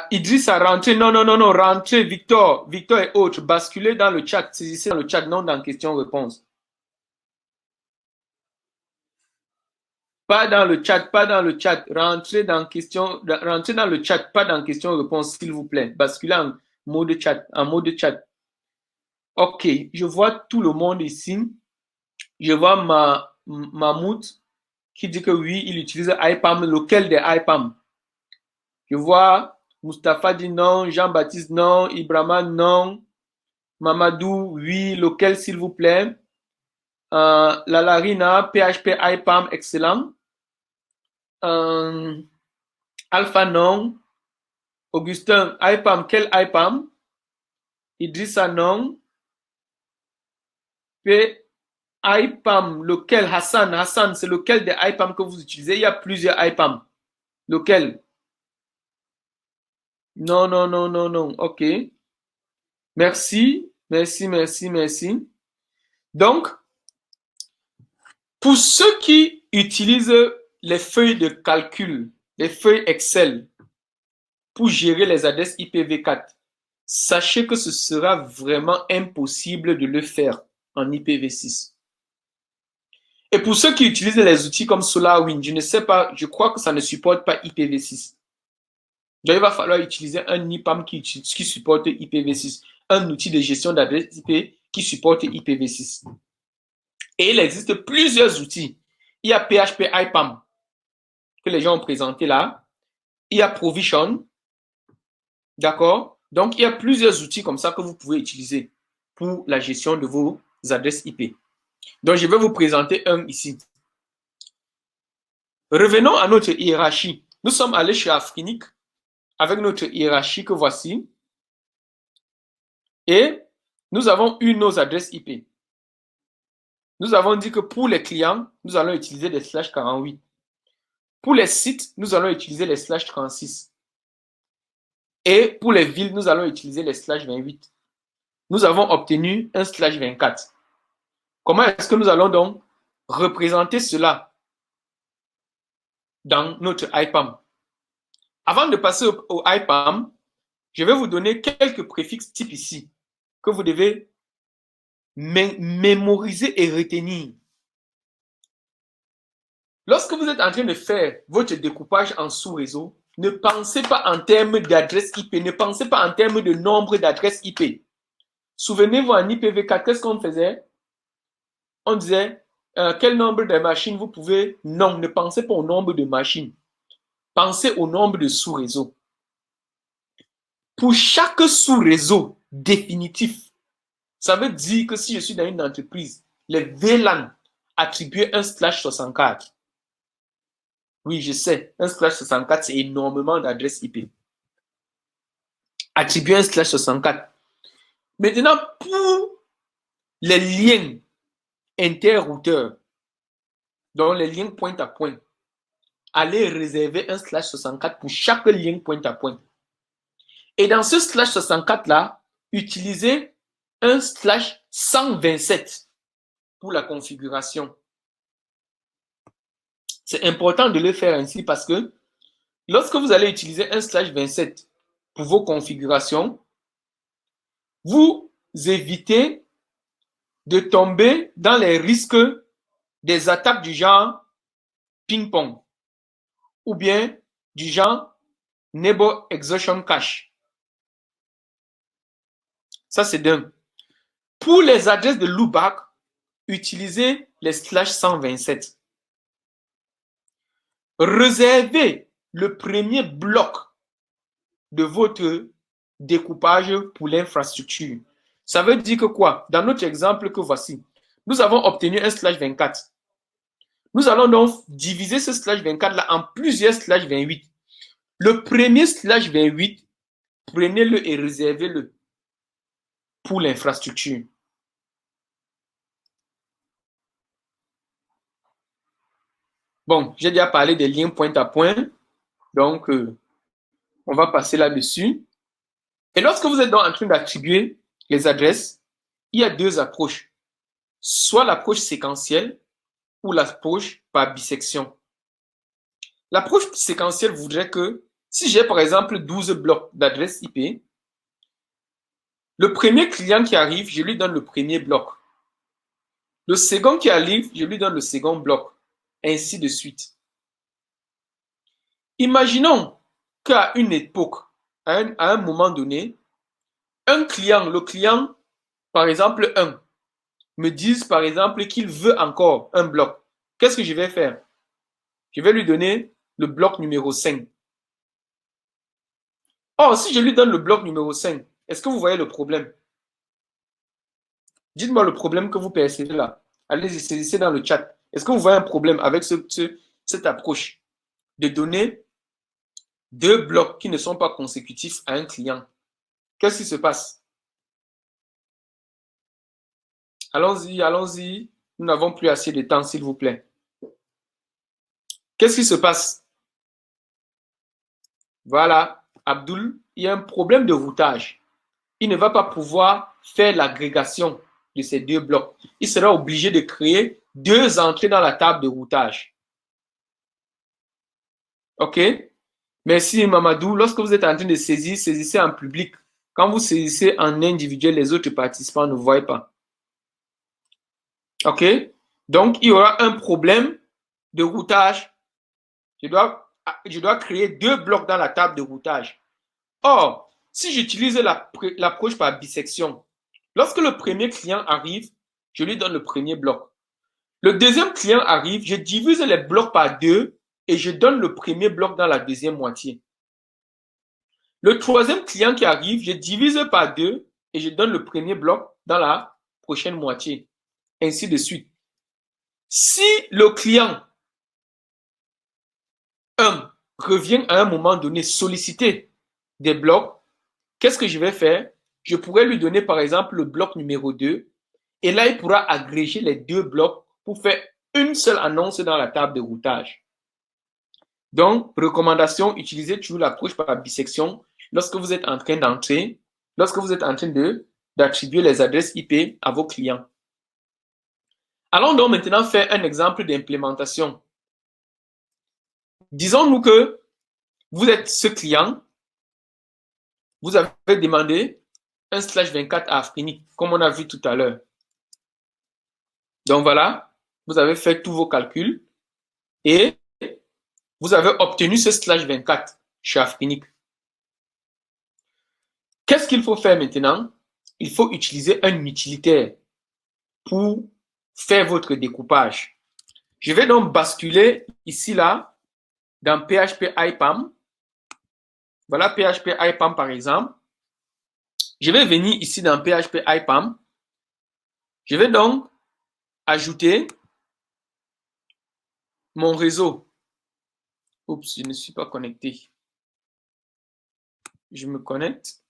Idriss a rentré. Non, rentrez, Victor et autres. Basculez dans le chat. Saisissez dans le chat, non dans question-réponse. Pas dans le chat. Rentrez dans le chat, pas dans question-réponse, s'il vous plaît. Basculez en mode chat. Ok, je vois tout le monde ici. Je vois Mahmoud qui dit que oui, il utilise IPAM. Lequel des IPAM? Je vois Mustapha dit non, Jean-Baptiste non, Ibrahima non, Mamadou oui, lequel s'il vous plaît? Lalarina, PHP IPAM, excellent. Alpha non. Augustin, IPAM, quel IPAM? Idrissa non. P IPAM, lequel? Hassan, c'est lequel des IPAM que vous utilisez? Il y a plusieurs IPAM. Lequel? Non. Ok. Merci. Donc, pour ceux qui utilisent les feuilles de calcul, les feuilles Excel, pour gérer les adresses IPv4, sachez que ce sera vraiment impossible de le faire en IPv6. Et pour ceux qui utilisent les outils comme SolarWinds, je ne sais pas, je crois que ça ne supporte pas IPv6. Donc, il va falloir utiliser un IPAM qui supporte IPv6, un outil de gestion d'adresse IP qui supporte IPv6. Et il existe plusieurs outils. Il y a PHP IPAM que les gens ont présenté là. Il y a Provision. D'accord? Donc, il y a plusieurs outils comme ça que vous pouvez utiliser pour la gestion de vos adresses IP. Donc, je vais vous présenter un ici. Revenons à notre hiérarchie. Nous sommes allés chez Afrinic avec notre hiérarchie que voici. Et nous avons eu nos adresses IP. Nous avons dit que pour les clients, nous allons utiliser des /48. Pour les sites, nous allons utiliser les /36. Et pour les villes, nous allons utiliser les /28. Nous avons obtenu un /24. Comment est-ce que nous allons donc représenter cela dans notre IPAM? Avant de passer au IPAM, je vais vous donner quelques préfixes types ici que vous devez mémoriser et retenir. Lorsque vous êtes en train de faire votre découpage en sous-réseau, ne pensez pas en termes d'adresse IP, ne pensez pas en termes de nombre d'adresses IP. Souvenez-vous, en IPv4, qu'est-ce qu'on faisait? On disait, quel nombre de machines vous pouvez... Non, ne pensez pas au nombre de machines. Pensez au nombre de sous-réseaux. Pour chaque sous-réseau définitif, ça veut dire que si je suis dans une entreprise, les VLAN attribuent un /64. Oui, je sais, un /64, c'est énormément d'adresses IP. Attribuer un /64. Maintenant, pour les liens interrouteurs, donc les liens point à point, allez réserver un /64 pour chaque lien point à point. Et dans ce /64 là, utilisez un /127 pour la configuration. C'est important de le faire ainsi parce que lorsque vous allez utiliser un /27 pour vos configurations, vous évitez de tomber dans les risques des attaques du genre ping-pong ou bien du genre Neighbor Exhaustion Cache. Ça, c'est d'un. Pour les adresses de loopback, utilisez les /127. Réservez le premier bloc de votre découpage pour l'infrastructure. Ça veut dire que quoi? Dans notre exemple que voici, nous avons obtenu un /24. Nous allons donc diviser ce /24 là en plusieurs /28. Le premier /28, prenez-le et réservez-le pour l'infrastructure. Bon, j'ai déjà parlé des liens point à point, donc on va passer là-dessus. Et lorsque vous êtes donc en train d'attribuer les adresses, il y a deux approches. Soit l'approche séquentielle ou l'approche par bisection. L'approche séquentielle voudrait que si j'ai par exemple 12 blocs d'adresse IP, le premier client qui arrive, je lui donne le premier bloc. Le second qui arrive, je lui donne le second bloc, ainsi de suite. Imaginons qu'à une époque, à un moment donné, un client, le client, par exemple 1, me dise par exemple qu'il veut encore un bloc. Qu'est-ce que je vais faire? Je vais lui donner le bloc numéro 5. Or, si je lui donne le bloc numéro 5, est-ce que vous voyez le problème? Dites-moi le problème que vous percevez là. Allez-y, saisissez dans le chat. Est-ce que vous voyez un problème avec cette approche de donner deux blocs qui ne sont pas consécutifs à un client? Qu'est-ce qui se passe? Allons-y, allons-y. Nous n'avons plus assez de temps, s'il vous plaît. Qu'est-ce qui se passe? Voilà, Abdul, il y a un problème de routage. Il ne va pas pouvoir faire l'agrégation de ces deux blocs. Il sera obligé de créer deux entrées dans la table de routage. OK? Merci, Mamadou. Lorsque vous êtes en train de saisir, saisissez en public. Quand vous saisissez en individuel, les autres participants ne voient pas. OK? Donc, il y aura un problème de routage. Je dois créer deux blocs dans la table de routage. Or, si j'utilise l'approche par bisection, lorsque le premier client arrive, je lui donne le premier bloc. Le deuxième client arrive, je divise les blocs par deux et je donne le premier bloc dans la deuxième moitié. Le troisième client qui arrive, je divise par deux et je donne le premier bloc dans la prochaine moitié. Ainsi de suite. Si le client 1 revient à un moment donné solliciter des blocs, qu'est-ce que je vais faire? Je pourrais lui donner par exemple le bloc numéro 2 et là, il pourra agréger les deux blocs pour faire une seule annonce dans la table de routage. Donc, recommandation, utilisez toujours l'approche par bisection lorsque vous êtes en train d'entrer, lorsque vous êtes en train d'attribuer les adresses IP à vos clients. Allons donc maintenant faire un exemple d'implémentation. Disons-nous que vous êtes ce client, vous avez demandé un /24 à Afrinic, comme on a vu tout à l'heure. Donc voilà, vous avez fait tous vos calculs et vous avez obtenu ce /24 chez Afrinic. Qu'est-ce qu'il faut faire maintenant? Il faut utiliser un utilitaire pour faire votre découpage. Je vais donc basculer ici, là, dans PHP IPAM. Voilà PHP IPAM par exemple. Je vais venir ici dans PHP IPAM. Je vais donc ajouter mon réseau. Oups, je ne suis pas connecté. Je me connecte.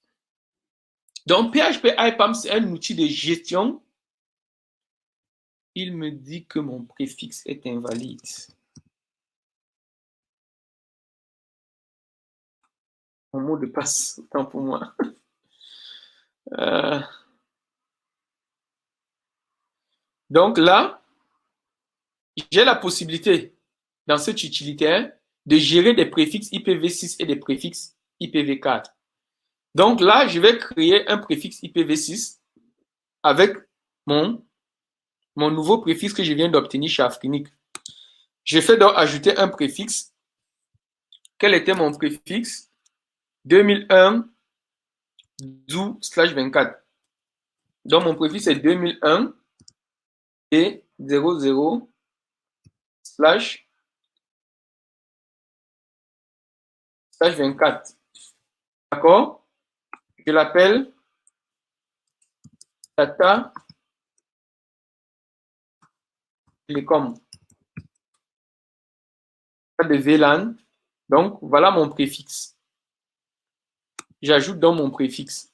Donc, PHP IPAM, c'est un outil de gestion. Il me dit que mon préfixe est invalide. Mon mot de passe, autant pour moi. Donc là, j'ai la possibilité, dans cet utilitaire, de gérer des préfixes IPv6 et des préfixes IPv4. Donc là, je vais créer un préfixe IPv6 avec mon nouveau préfixe que je viens d'obtenir chez Afrinic. Je fais donc ajouter un préfixe. Quel était mon préfixe? 2001 12/24. Donc mon préfixe est 2001 et 00/24. D'accord? Je l'appelle Data Telecom. De VLAN. Donc, voilà mon préfixe. J'ajoute donc mon préfixe.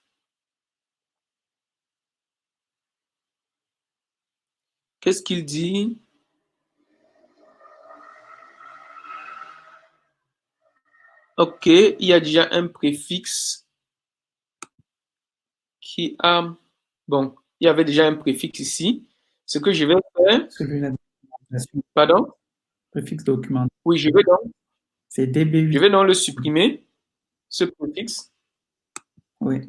Qu'est-ce qu'il dit? OK, il y a déjà un préfixe qui a... Bon, il y avait déjà un préfixe ici. Ce que je vais faire... Pardon? Préfixe documentaire. Oui, je C'est DB8. vais donc le supprimer, ce préfixe. Oui.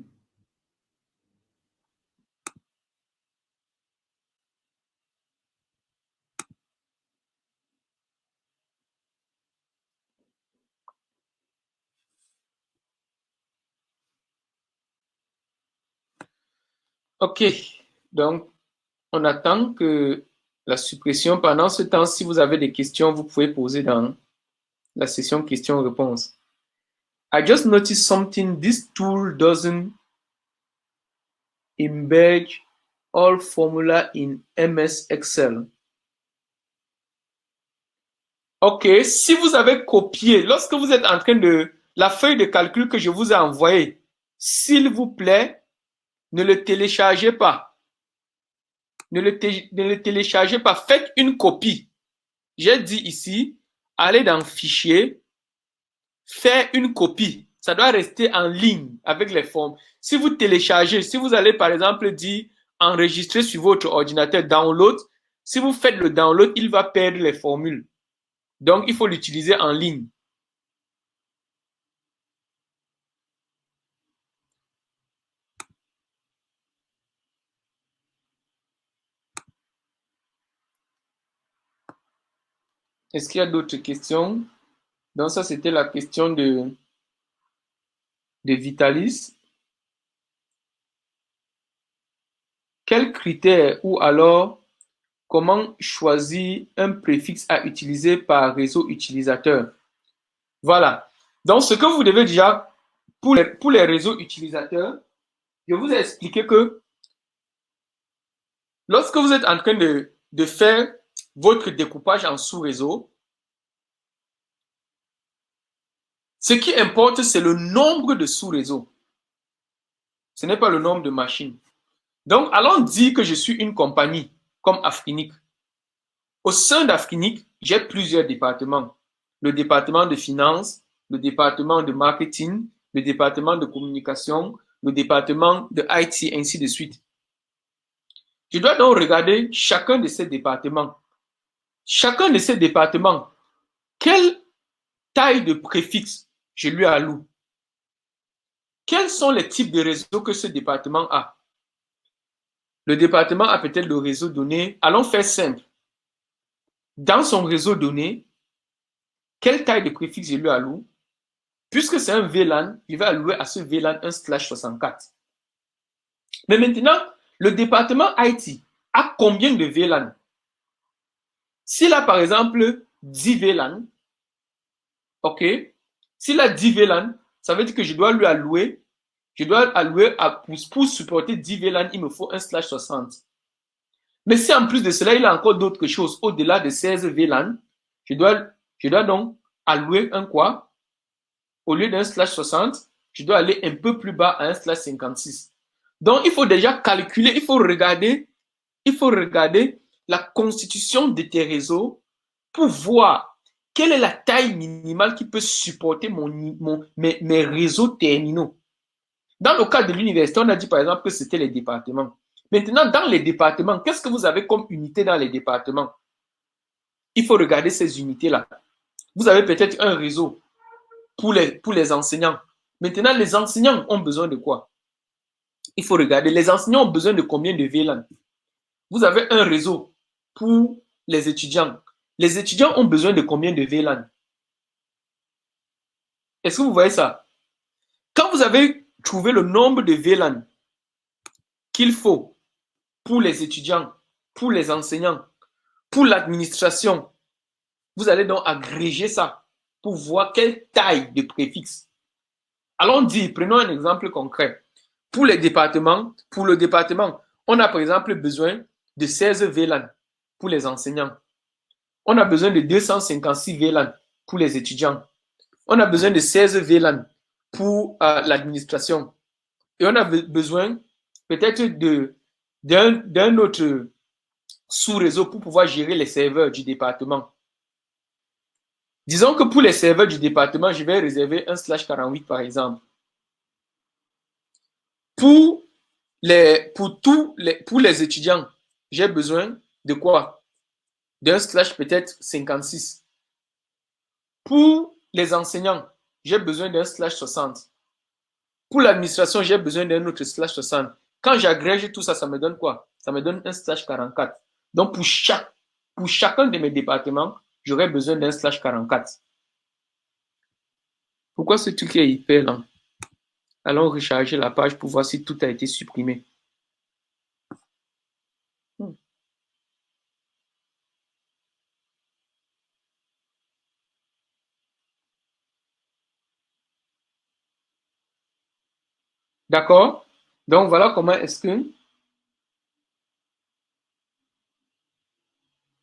OK. Donc, on attend que la suppression. Pendant ce temps, si vous avez des questions, vous pouvez poser dans la session questions-réponses. I just noticed something. This tool doesn't embed all formula in MS Excel. OK. Si vous avez copié, lorsque vous êtes en train de la feuille de calcul que je vous ai envoyée, s'il vous plaît, ne le téléchargez pas. Ne le téléchargez pas. Faites une copie. J'ai dit ici, allez dans Fichier, faire une copie. Ça doit rester en ligne avec les formes. Si vous téléchargez, si vous allez par exemple dire enregistrer sur votre ordinateur, download, si vous faites le download, il va perdre les formules. Donc, il faut l'utiliser en ligne. Est-ce qu'il y a d'autres questions? Donc, ça, c'était la question de Vitalis. Quels critères ou alors comment choisir un préfixe à utiliser par réseau utilisateur? Voilà. Donc, ce que vous devez déjà, pour les réseaux utilisateurs, je vous ai expliqué que lorsque vous êtes en train de faire votre découpage en sous-réseau, ce qui importe, c'est le nombre de sous-réseaux. Ce n'est pas le nombre de machines. Donc, allons dire que je suis une compagnie comme Afrinic. Au sein d'Afrinic, j'ai plusieurs départements. Le département de finance, le département de marketing, le département de communication, le département de IT, ainsi de suite. Je dois donc regarder chacun de ces départements. Chacun de ces départements, quelle taille de préfixe je lui alloue? Quels sont les types de réseaux que ce département a? Le département a peut-être le réseau donné. Allons faire simple. Dans son réseau donné, quelle taille de préfixe je lui alloue? Puisque c'est un VLAN, il va allouer à ce VLAN un /64. Mais maintenant, le département IT a combien de VLAN? S'il a par exemple 10 VLAN, ok, s'il a 10 VLAN, ça veut dire que je dois allouer pour supporter 10 VLAN, il me faut un /60. Mais si en plus de cela, il a encore d'autres choses au-delà de 16 VLAN, je dois donc allouer un quoi? Au lieu d'un /60, je dois aller un peu plus bas à un /56. Donc, il faut déjà calculer, il faut regarder la constitution de tes réseaux pour voir quelle est la taille minimale qui peut supporter mes réseaux terminaux. Dans le cas de l'université, on a dit par exemple que c'était les départements. Maintenant, dans les départements, qu'est-ce que vous avez comme unité dans les départements? Il faut regarder ces unités-là. Vous avez peut-être un réseau pour les enseignants. Maintenant, les enseignants ont besoin de quoi? Il faut regarder. Les enseignants ont besoin de combien de VLAN? Vous avez un réseau pour les étudiants. Les étudiants ont besoin de combien de VLAN? Est-ce que vous voyez ça? Quand vous avez trouvé le nombre de VLAN qu'il faut pour les étudiants, pour les enseignants, pour l'administration, vous allez donc agréger ça pour voir quelle taille de préfixe. Allons dire, prenons un exemple concret. Pour le département, on a par exemple besoin de 16 VLAN pour les enseignants. On a besoin de 256 VLAN pour les étudiants. On a besoin de 16 VLAN pour l'administration. Et on a besoin peut-être d'un autre sous-réseau pour pouvoir gérer les serveurs du département. Disons que pour les serveurs du département, je vais réserver un /48 par exemple. Pour les étudiants, j'ai besoin de quoi? D'un / peut-être 56. Pour les enseignants, j'ai besoin d'un /60. Pour l'administration, j'ai besoin d'un autre /60. Quand j'agrège tout ça, ça me donne quoi? Ça me donne un /44. Donc, pour chacun de mes départements, j'aurais besoin d'un /44. Pourquoi ce truc est hyper lent? Allons recharger la page pour voir si tout a été supprimé. D'accord? Donc, voilà comment est-ce que...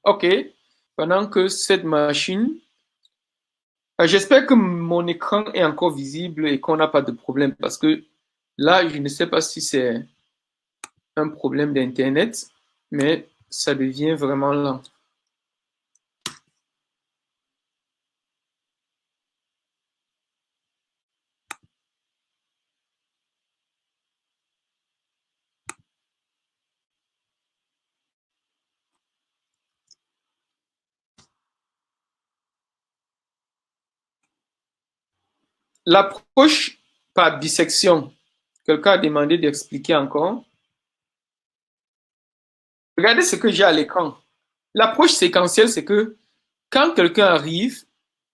OK. Pendant que cette machine... J'espère que mon écran est encore visible et qu'on n'a pas de problème parce que là, je ne sais pas si c'est un problème d'Internet, mais ça devient vraiment lent. L'approche par bisection, quelqu'un a demandé d'expliquer encore. Regardez ce que j'ai à l'écran. L'approche séquentielle, c'est que quand quelqu'un arrive,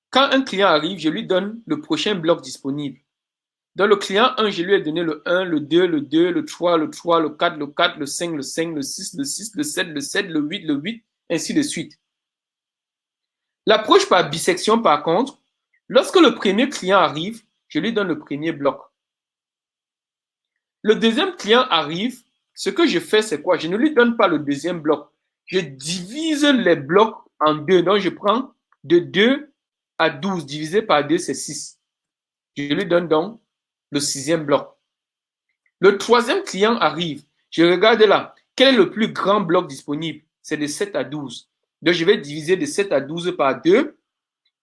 quand un client arrive, je lui donne le prochain bloc disponible. Dans le client 1, je lui ai donné le 1, le 2, le 2, le 3, le 3, le 4, le 4, le 5, le 5, le 6, le 6, le 7, le 7, le 8, le 8, ainsi de suite. L'approche par bisection, par contre, lorsque le premier client arrive, je lui donne le premier bloc. Le deuxième client arrive, ce que je fais, c'est quoi? Je ne lui donne pas le deuxième bloc. Je divise les blocs en deux. Donc, je prends de 2 à 12, divisé par 2, c'est 6. Je lui donne donc le sixième bloc. Le troisième client arrive. Je regarde là. Quel est le plus grand bloc disponible? C'est de 7 à 12. Donc, je vais diviser de 7 à 12 par 2.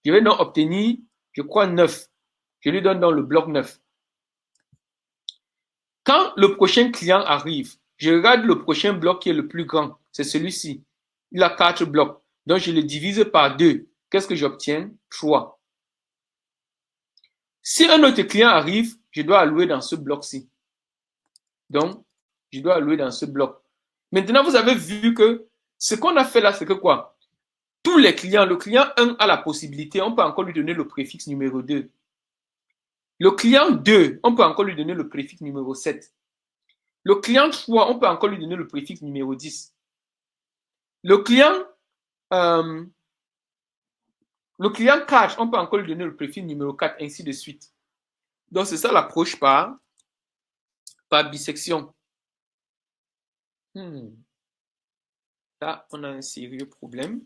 Je vais donc obtenir, je crois, 9. Je lui donne donc le bloc 9. Quand le prochain client arrive, je regarde le prochain bloc qui est le plus grand. C'est celui-ci. Il a 4 blocs. Donc, je le divise par 2. Qu'est-ce que j'obtiens? 3. Si un autre client arrive, je dois allouer dans ce bloc-ci. Donc, je dois allouer dans ce bloc. Maintenant, vous avez vu que ce qu'on a fait là, c'est que quoi? Tous les clients, le client 1 a la possibilité, on peut encore lui donner le préfixe numéro 2. Le client 2, on peut encore lui donner le préfixe numéro 7. Le client 3, on peut encore lui donner le préfixe numéro 10. Le client 4, on peut encore lui donner le préfixe numéro 4, ainsi de suite. Donc, c'est ça l'approche par bisection. Là, on a un sérieux problème.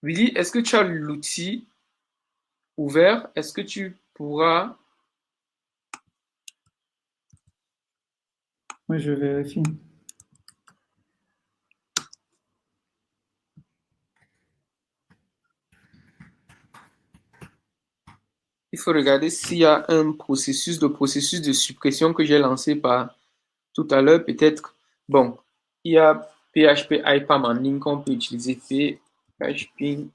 Willy, est-ce que tu as l'outil ouvert? Est-ce que tu pourras... Oui, je vérifie. Il faut regarder s'il y a un processus, le processus de suppression que j'ai lancé par tout à l'heure, peut-être. Bon, il y a PHP IPAM en ligne qu'on peut utiliser. PHP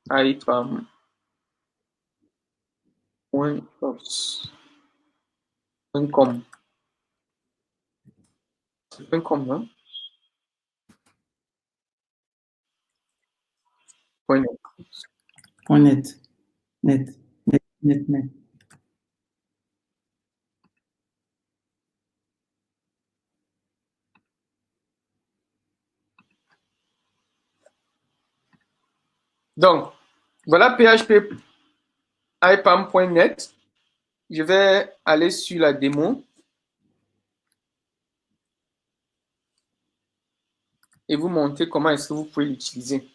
IPAM.com. .com, hein? .net. .net. Net. Net. Net. Net. Donc, voilà PHP IPAM.net. Je vais aller sur la démo. Et vous montrer comment est-ce que vous pouvez l'utiliser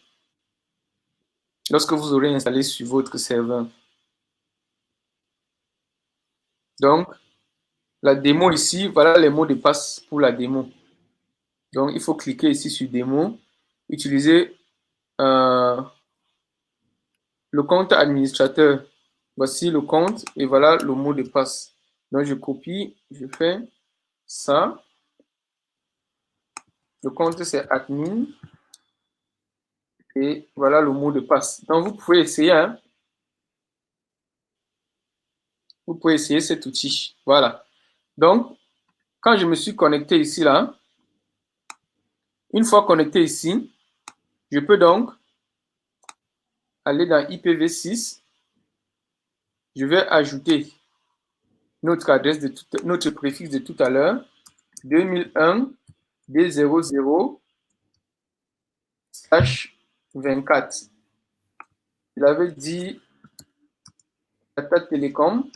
lorsque vous aurez installé sur votre serveur. Donc, la démo ici, voilà les mots de passe pour la démo. Donc, il faut cliquer ici sur démo, utiliser le compte administrateur. Voici le compte et voilà le mot de passe. Donc, je copie, je fais ça. Le compte, c'est admin. Et voilà le mot de passe. Donc, vous pouvez essayer, hein. Vous pouvez essayer cet outil. Voilà. Donc, quand je me suis connecté ici, là, une fois connecté ici, je peux donc aller dans IPv6. Je vais ajouter notre adresse notre préfixe de tout à l'heure, 2001 D00/24. Il avait dit Tata Télécom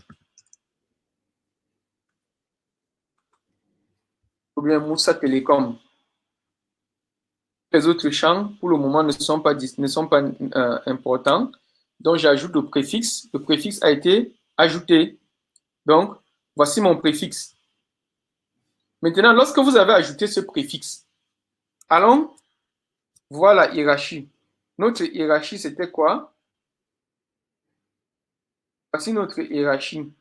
ou bien Moussa Télécom. Les autres champs, pour le moment, ne sont pas importants. Donc, j'ajoute le préfixe. Le préfixe a été ajouté. Donc, voici mon préfixe. Maintenant, lorsque vous avez ajouté ce préfixe, allons voir la hiérarchie. Notre hiérarchie, c'était quoi? Voici notre hiérarchie.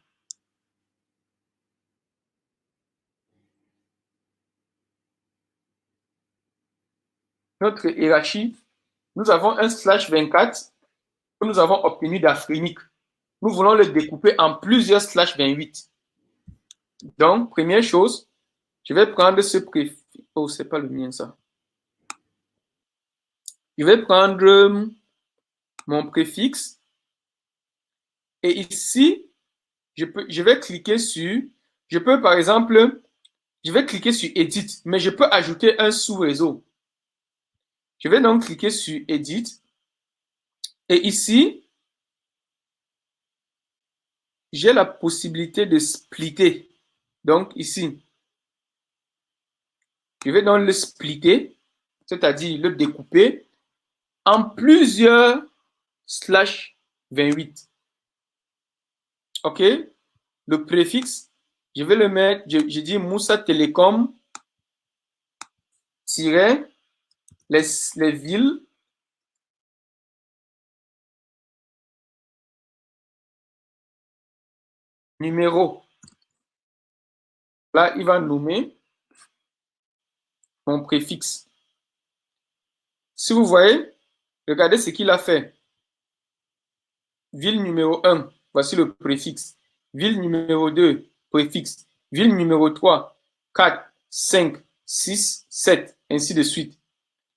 Notre hiérarchie, nous avons un /24 que nous avons obtenu d'Afrenic. Nous voulons le découper en plusieurs /28. Donc, première chose, je vais prendre ce préfixe. Oh, c'est pas le mien, ça. Je vais prendre mon préfixe. Et ici, je vais cliquer sur, je peux par exemple, je vais cliquer sur Edit, mais je peux ajouter un sous-réseau. Je vais donc cliquer sur Edit. Et ici, j'ai la possibilité de splitter. Donc ici, je vais donc le splitter, c'est-à-dire le découper en plusieurs /28. OK? Le préfixe, je vais le mettre, je dis Moussa Télécom les villes numéro. Là, il va nommer mon préfixe. Si vous voyez, regardez ce qu'il a fait. Ville numéro 1, voici le préfixe. Ville numéro 2, préfixe. Ville numéro 3, 4, 5, 6, 7, ainsi de suite.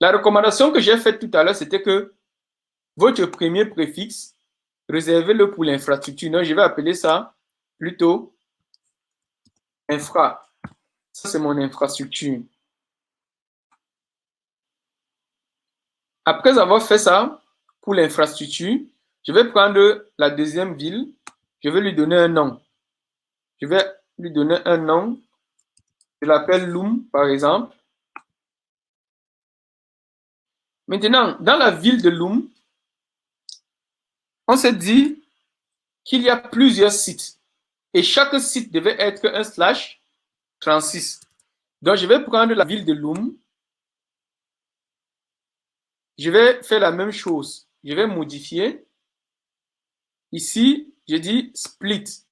La recommandation que j'ai faite tout à l'heure, c'était que votre premier préfixe, réservez-le pour l'infrastructure. Donc, je vais appeler ça plutôt infra. Ça, c'est mon infrastructure. Après avoir fait ça, pour l'infrastructure, je vais prendre la deuxième ville. Je vais lui donner un nom. Je vais lui donner un nom. Je l'appelle Loom, par exemple. Maintenant, dans la ville de Loom, on s'est dit qu'il y a plusieurs sites. Et chaque site devait être un /36. Donc, je vais prendre la ville de Loom. Je vais faire la même chose. Je vais modifier. Ici, je dis split.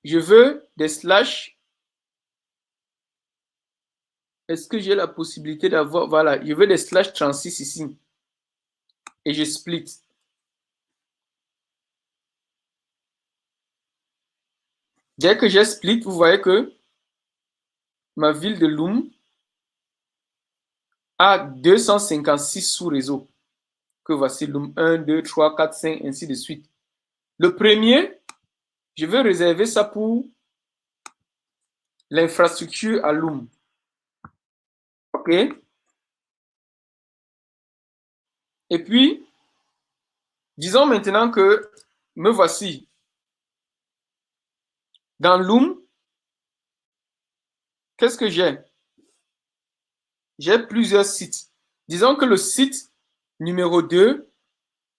Je veux des slash. Est-ce que j'ai la possibilité d'avoir, voilà, je veux des /36 ici. Et je split. Dès que j'ai split, vous voyez que ma ville de Loom a 256 sous-réseaux. Que voici Loom 1, 2, 3, 4, 5, ainsi de suite. Le premier, je veux réserver ça pour l'infrastructure à Loom. OK? Et puis, disons maintenant que me voici dans Loom. Qu'est-ce que j'ai? J'ai plusieurs sites. Disons que le site numéro 2,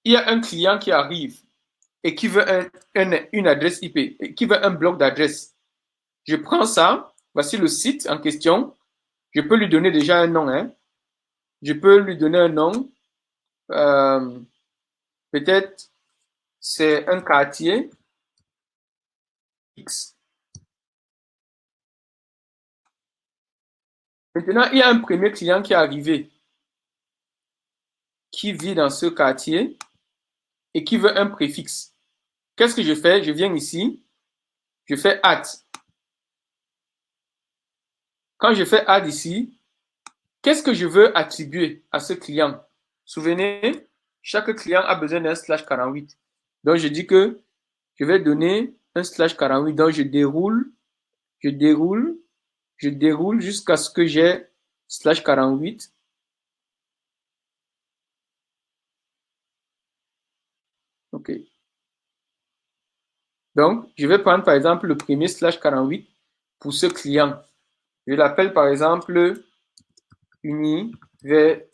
il y a un client qui arrive et qui veut une adresse IP, et qui veut un bloc d'adresse. Je prends ça, voici le site en question. Je peux lui donner déjà un nom. Hein. Je peux lui donner un nom. Peut-être c'est un quartier X. Maintenant, il y a un premier client qui est arrivé, qui vit dans ce quartier et qui veut un préfixe. Qu'est-ce que je fais? Je viens ici, je fais add. Quand je fais add ici, qu'est-ce que je veux attribuer à ce client? Souvenez, chaque client a besoin d'un /48. Donc, je dis que je vais donner un /48. Donc, je déroule jusqu'à ce que j'ai /48. OK. Donc, je vais prendre par exemple le premier /48 pour ce client. Je l'appelle par exemple Université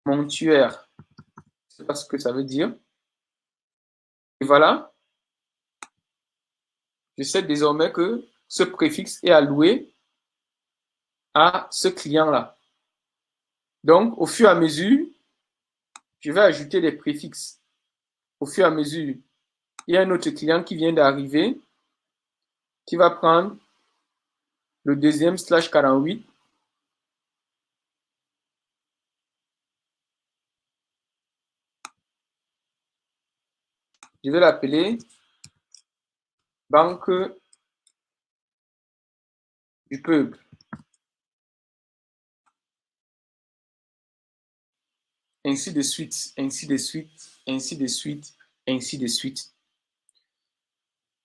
Montuaire. Je ne sais pas ce que ça veut dire. Et voilà. Je sais désormais que ce préfixe est alloué à ce client-là. Donc, au fur et à mesure, je vais ajouter des préfixes. Au fur et à mesure, il y a un autre client qui vient d'arriver, qui va prendre le deuxième /48. Je vais l'appeler Banque du Peuple. Ainsi de suite, ainsi de suite, ainsi de suite, ainsi de suite.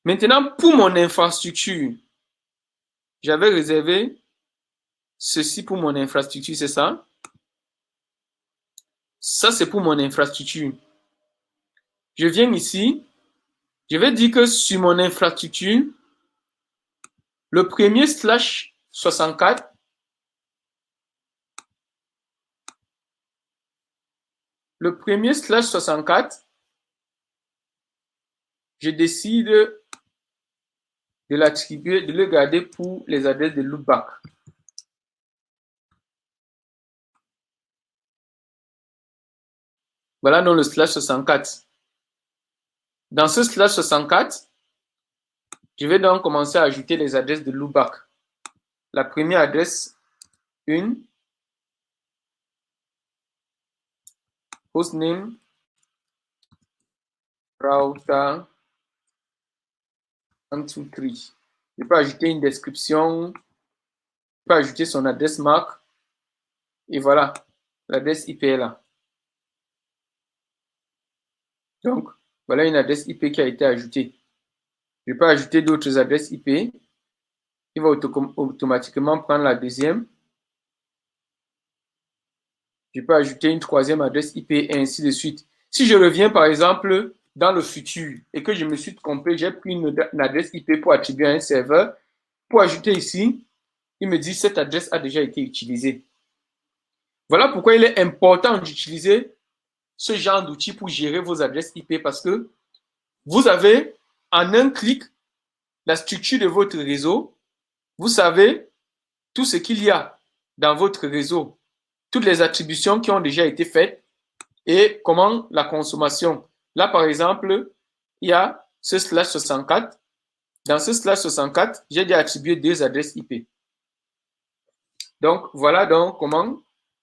Maintenant, pour mon infrastructure, j'avais réservé ceci pour mon infrastructure, c'est ça? Ça, c'est pour mon infrastructure. Je viens ici, je vais dire que sur mon infrastructure, le premier /64, le premier /64, je décide de l'attribuer, de le garder pour les adresses de loopback. Voilà donc le /64. Dans ce /64, je vais donc commencer à ajouter les adresses de loopback. La première adresse, 1, hostname, router, 1, 2, 3. Je peux ajouter une description, je peux ajouter son adresse MAC, et voilà, l'adresse IP est là. Donc, voilà une adresse IP qui a été ajoutée. Je peux ajouter d'autres adresses IP. Il va automatiquement prendre la deuxième. Je peux ajouter une troisième adresse IP et ainsi de suite. Si je reviens par exemple dans le futur et que je me suis trompé, j'ai pris une adresse IP pour attribuer à un serveur, pour ajouter ici, il me dit cette adresse a déjà été utilisée. Voilà pourquoi il est important d'utiliser ce genre d'outil pour gérer vos adresses IP parce que vous avez en un clic la structure de votre réseau. Vous savez tout ce qu'il y a dans votre réseau, toutes les attributions qui ont déjà été faites et comment la consommation. Là, par exemple, il y a ce /64. Dans ce /64, j'ai déjà attribué deux adresses IP. Donc, voilà donc comment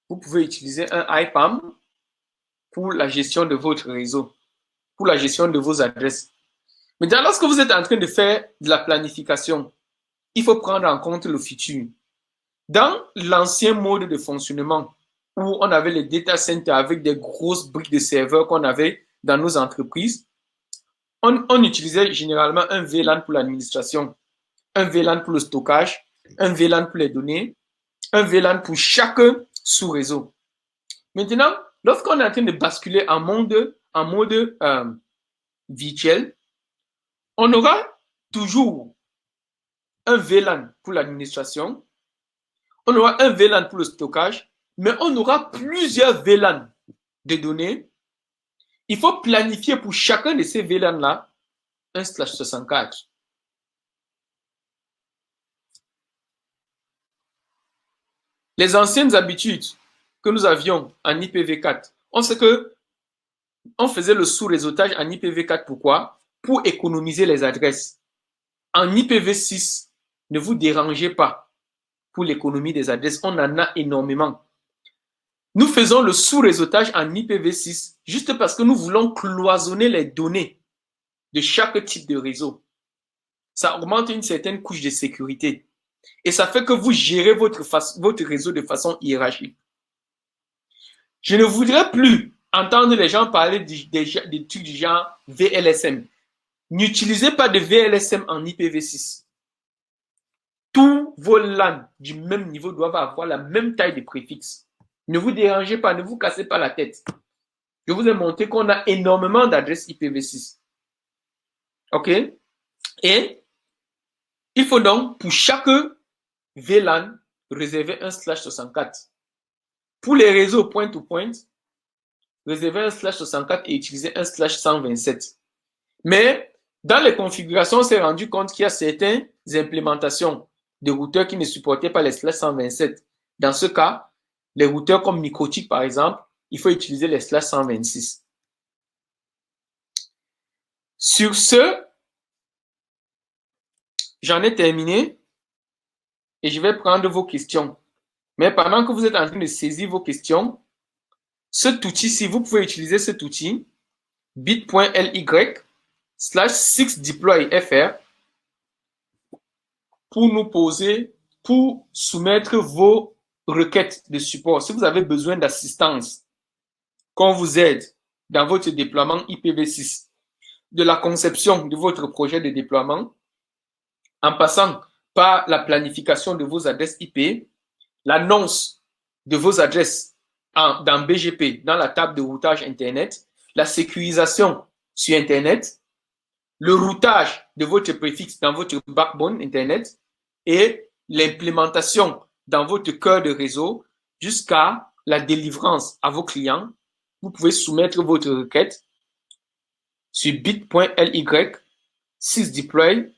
vous pouvez utiliser un IPAM pour la gestion de votre réseau, pour la gestion de vos adresses. Maintenant, lorsque vous êtes en train de faire de la planification, il faut prendre en compte le futur. Dans l'ancien mode de fonctionnement, où on avait les data centers avec des grosses briques de serveurs qu'on avait dans nos entreprises, on utilisait généralement un VLAN pour l'administration, un VLAN pour le stockage, un VLAN pour les données, un VLAN pour chaque sous-réseau. Maintenant, lorsqu'on est en train de basculer en mode virtuel, on aura toujours un VLAN pour l'administration, on aura un VLAN pour le stockage, mais on aura plusieurs VLAN de données. Il faut planifier pour chacun de ces VLAN-là un /64. Les anciennes habitudes que nous avions en IPv4, on sait que on faisait le sous-réseautage en IPv4. Pourquoi? Pour économiser les adresses. en IPv6, ne vous dérangez pas pour l'économie des adresses. On en a énormément. Nous faisons le sous-réseautage en IPv6 juste parce que nous voulons cloisonner les données de chaque type de réseau. Ça augmente une certaine couche de sécurité. Et ça fait que vous gérez votre réseau de façon hiérarchique. Je ne voudrais plus entendre les gens parler des trucs du genre VLSM. N'utilisez pas de VLSM en IPv6. Tous vos LAN du même niveau doivent avoir la même taille de préfixe. Ne vous dérangez pas, ne vous cassez pas la tête. Je vous ai montré qu'on a énormément d'adresses IPv6. OK? Et il faut donc, pour chaque VLAN, réserver un /64. Pour les réseaux point-to-point, réserver un /64 et utiliser un /127. Mais dans les configurations, on s'est rendu compte qu'il y a certaines implémentations de routeurs qui ne supportaient pas les /127. Dans ce cas, les routeurs comme Microtik, par exemple, il faut utiliser les /126. Sur ce, j'en ai terminé et je vais prendre vos questions. Mais pendant que vous êtes en train de saisir vos questions, cet outil-ci, vous pouvez utiliser cet outil bit.ly/6deployfr pour nous poser, pour soumettre vos requêtes de support. Si vous avez besoin d'assistance, qu'on vous aide dans votre déploiement IPv6, de la conception de votre projet de déploiement, en passant par la planification de vos adresses IP, l'annonce de vos adresses dans BGP, dans la table de routage Internet, la sécurisation sur Internet, le routage de votre préfixe dans votre backbone Internet et l'implémentation dans votre cœur de réseau jusqu'à la délivrance à vos clients. Vous pouvez soumettre votre requête sur bit.ly/6deploy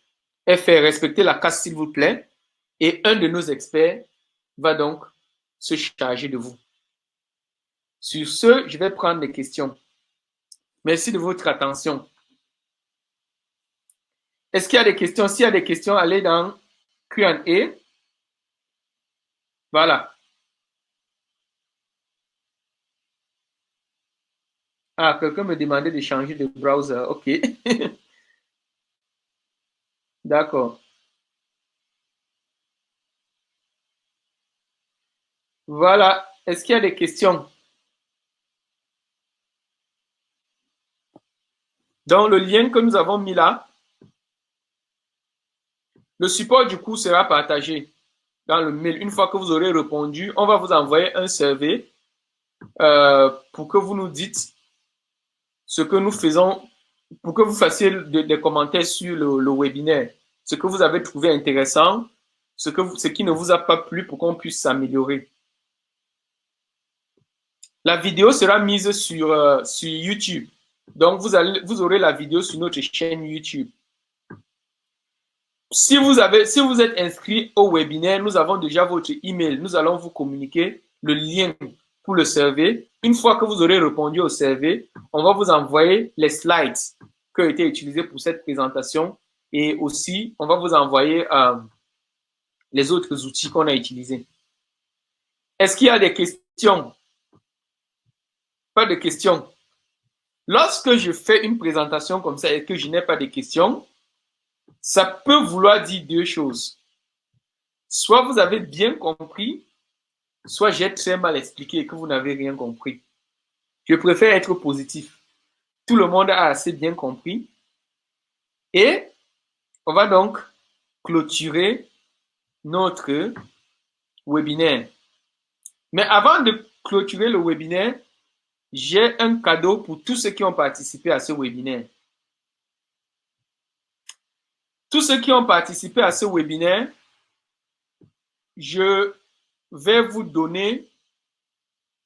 fr. Respectez la casse s'il vous plaît et un de nos experts va donc se charger de vous. Sur ce, je vais prendre des questions. Merci de votre attention. Est-ce qu'il y a des questions? S'il y a des questions, allez dans Q&A. Voilà. Ah, quelqu'un me demandait de changer de browser. OK. D'accord. Voilà. Est-ce qu'il y a des questions? Dans le lien que nous avons mis là, le support du coup sera partagé dans le mail. Une fois que vous aurez répondu, on va vous envoyer un survey pour que vous nous dites ce que nous faisons, pour que vous fassiez des commentaires sur le webinaire, ce que vous avez trouvé intéressant, ce qui ne vous a pas plu pour qu'on puisse s'améliorer. La vidéo sera mise sur YouTube. Donc, vous aurez la vidéo sur notre chaîne YouTube. Si vous êtes inscrit au webinaire, nous avons déjà votre email. Nous allons vous communiquer le lien pour le survey. Une fois que vous aurez répondu au survey, on va vous envoyer les slides qui ont été utilisés pour cette présentation et aussi, on va vous envoyer les autres outils qu'on a utilisés. Est-ce qu'il y a des questions? Pas de questions. Lorsque je fais une présentation comme ça et que je n'ai pas de questions, ça peut vouloir dire deux choses. Soit vous avez bien compris, soit j'ai très mal expliqué et que vous n'avez rien compris. Je préfère être positif. Tout le monde a assez bien compris. Et on va donc clôturer notre webinaire. Mais avant de clôturer le webinaire, j'ai un cadeau pour tous ceux qui ont participé à ce webinaire. Tous ceux qui ont participé à ce webinaire, je vais vous donner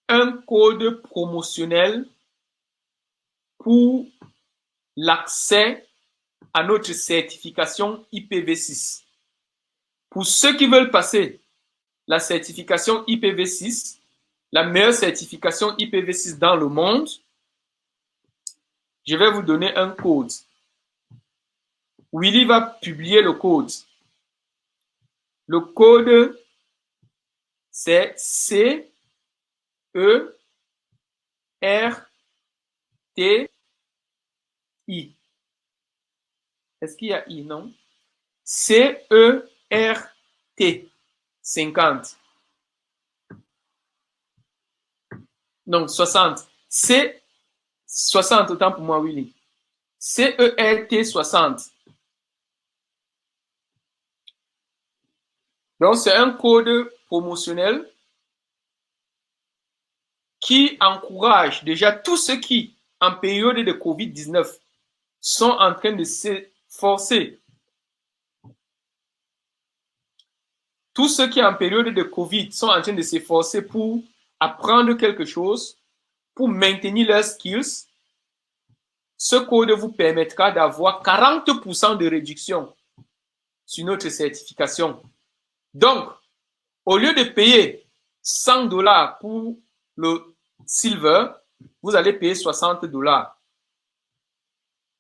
un code promotionnel pour l'accès à notre certification IPv6. Pour ceux qui veulent passer la certification IPv6, la meilleure certification IPv6 dans le monde, je vais vous donner un code. Willy va publier le code. Le code, c'est C, E, R, T, I. Est-ce qu'il y a I, non? C, E, R, T. 50. Non, 60. C, 60, autant pour moi, Willy. C-E-R-T 60. Donc, c'est un code promotionnel qui encourage déjà tous ceux qui, en période de COVID-19, sont en train de s'efforcer. Tous ceux qui, en période de COVID, sont en train de s'efforcer pour apprendre quelque chose, pour maintenir leurs skills. Ce code vous permettra d'avoir 40% de réduction sur notre certification. Donc, au lieu de payer $100 pour le silver, vous allez payer $60.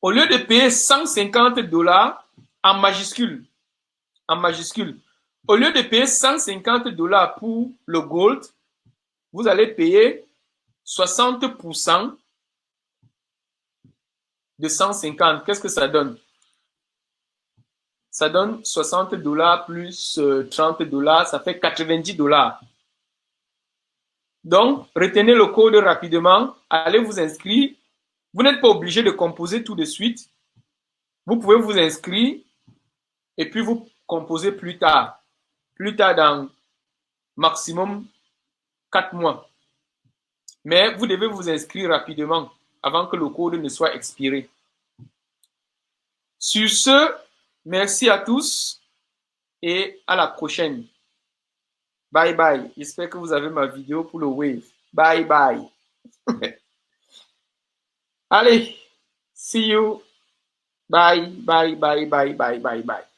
Au lieu de payer $150 en majuscule, au lieu de payer $150 pour le gold, vous allez payer 60% de 150. Qu'est-ce que ça donne? Ça donne $60 plus $30, ça fait $90. Donc, retenez le code rapidement, allez vous inscrire. Vous n'êtes pas obligé de composer tout de suite. Vous pouvez vous inscrire et puis vous composez plus tard dans maximum 4 mois. Mais vous devez vous inscrire rapidement avant que le code ne soit expiré. Sur ce, merci à tous et à la prochaine. Bye bye. J'espère que vous avez ma vidéo pour le Wave. Bye bye. Allez, see you. Bye, bye, bye, bye, bye, bye, bye.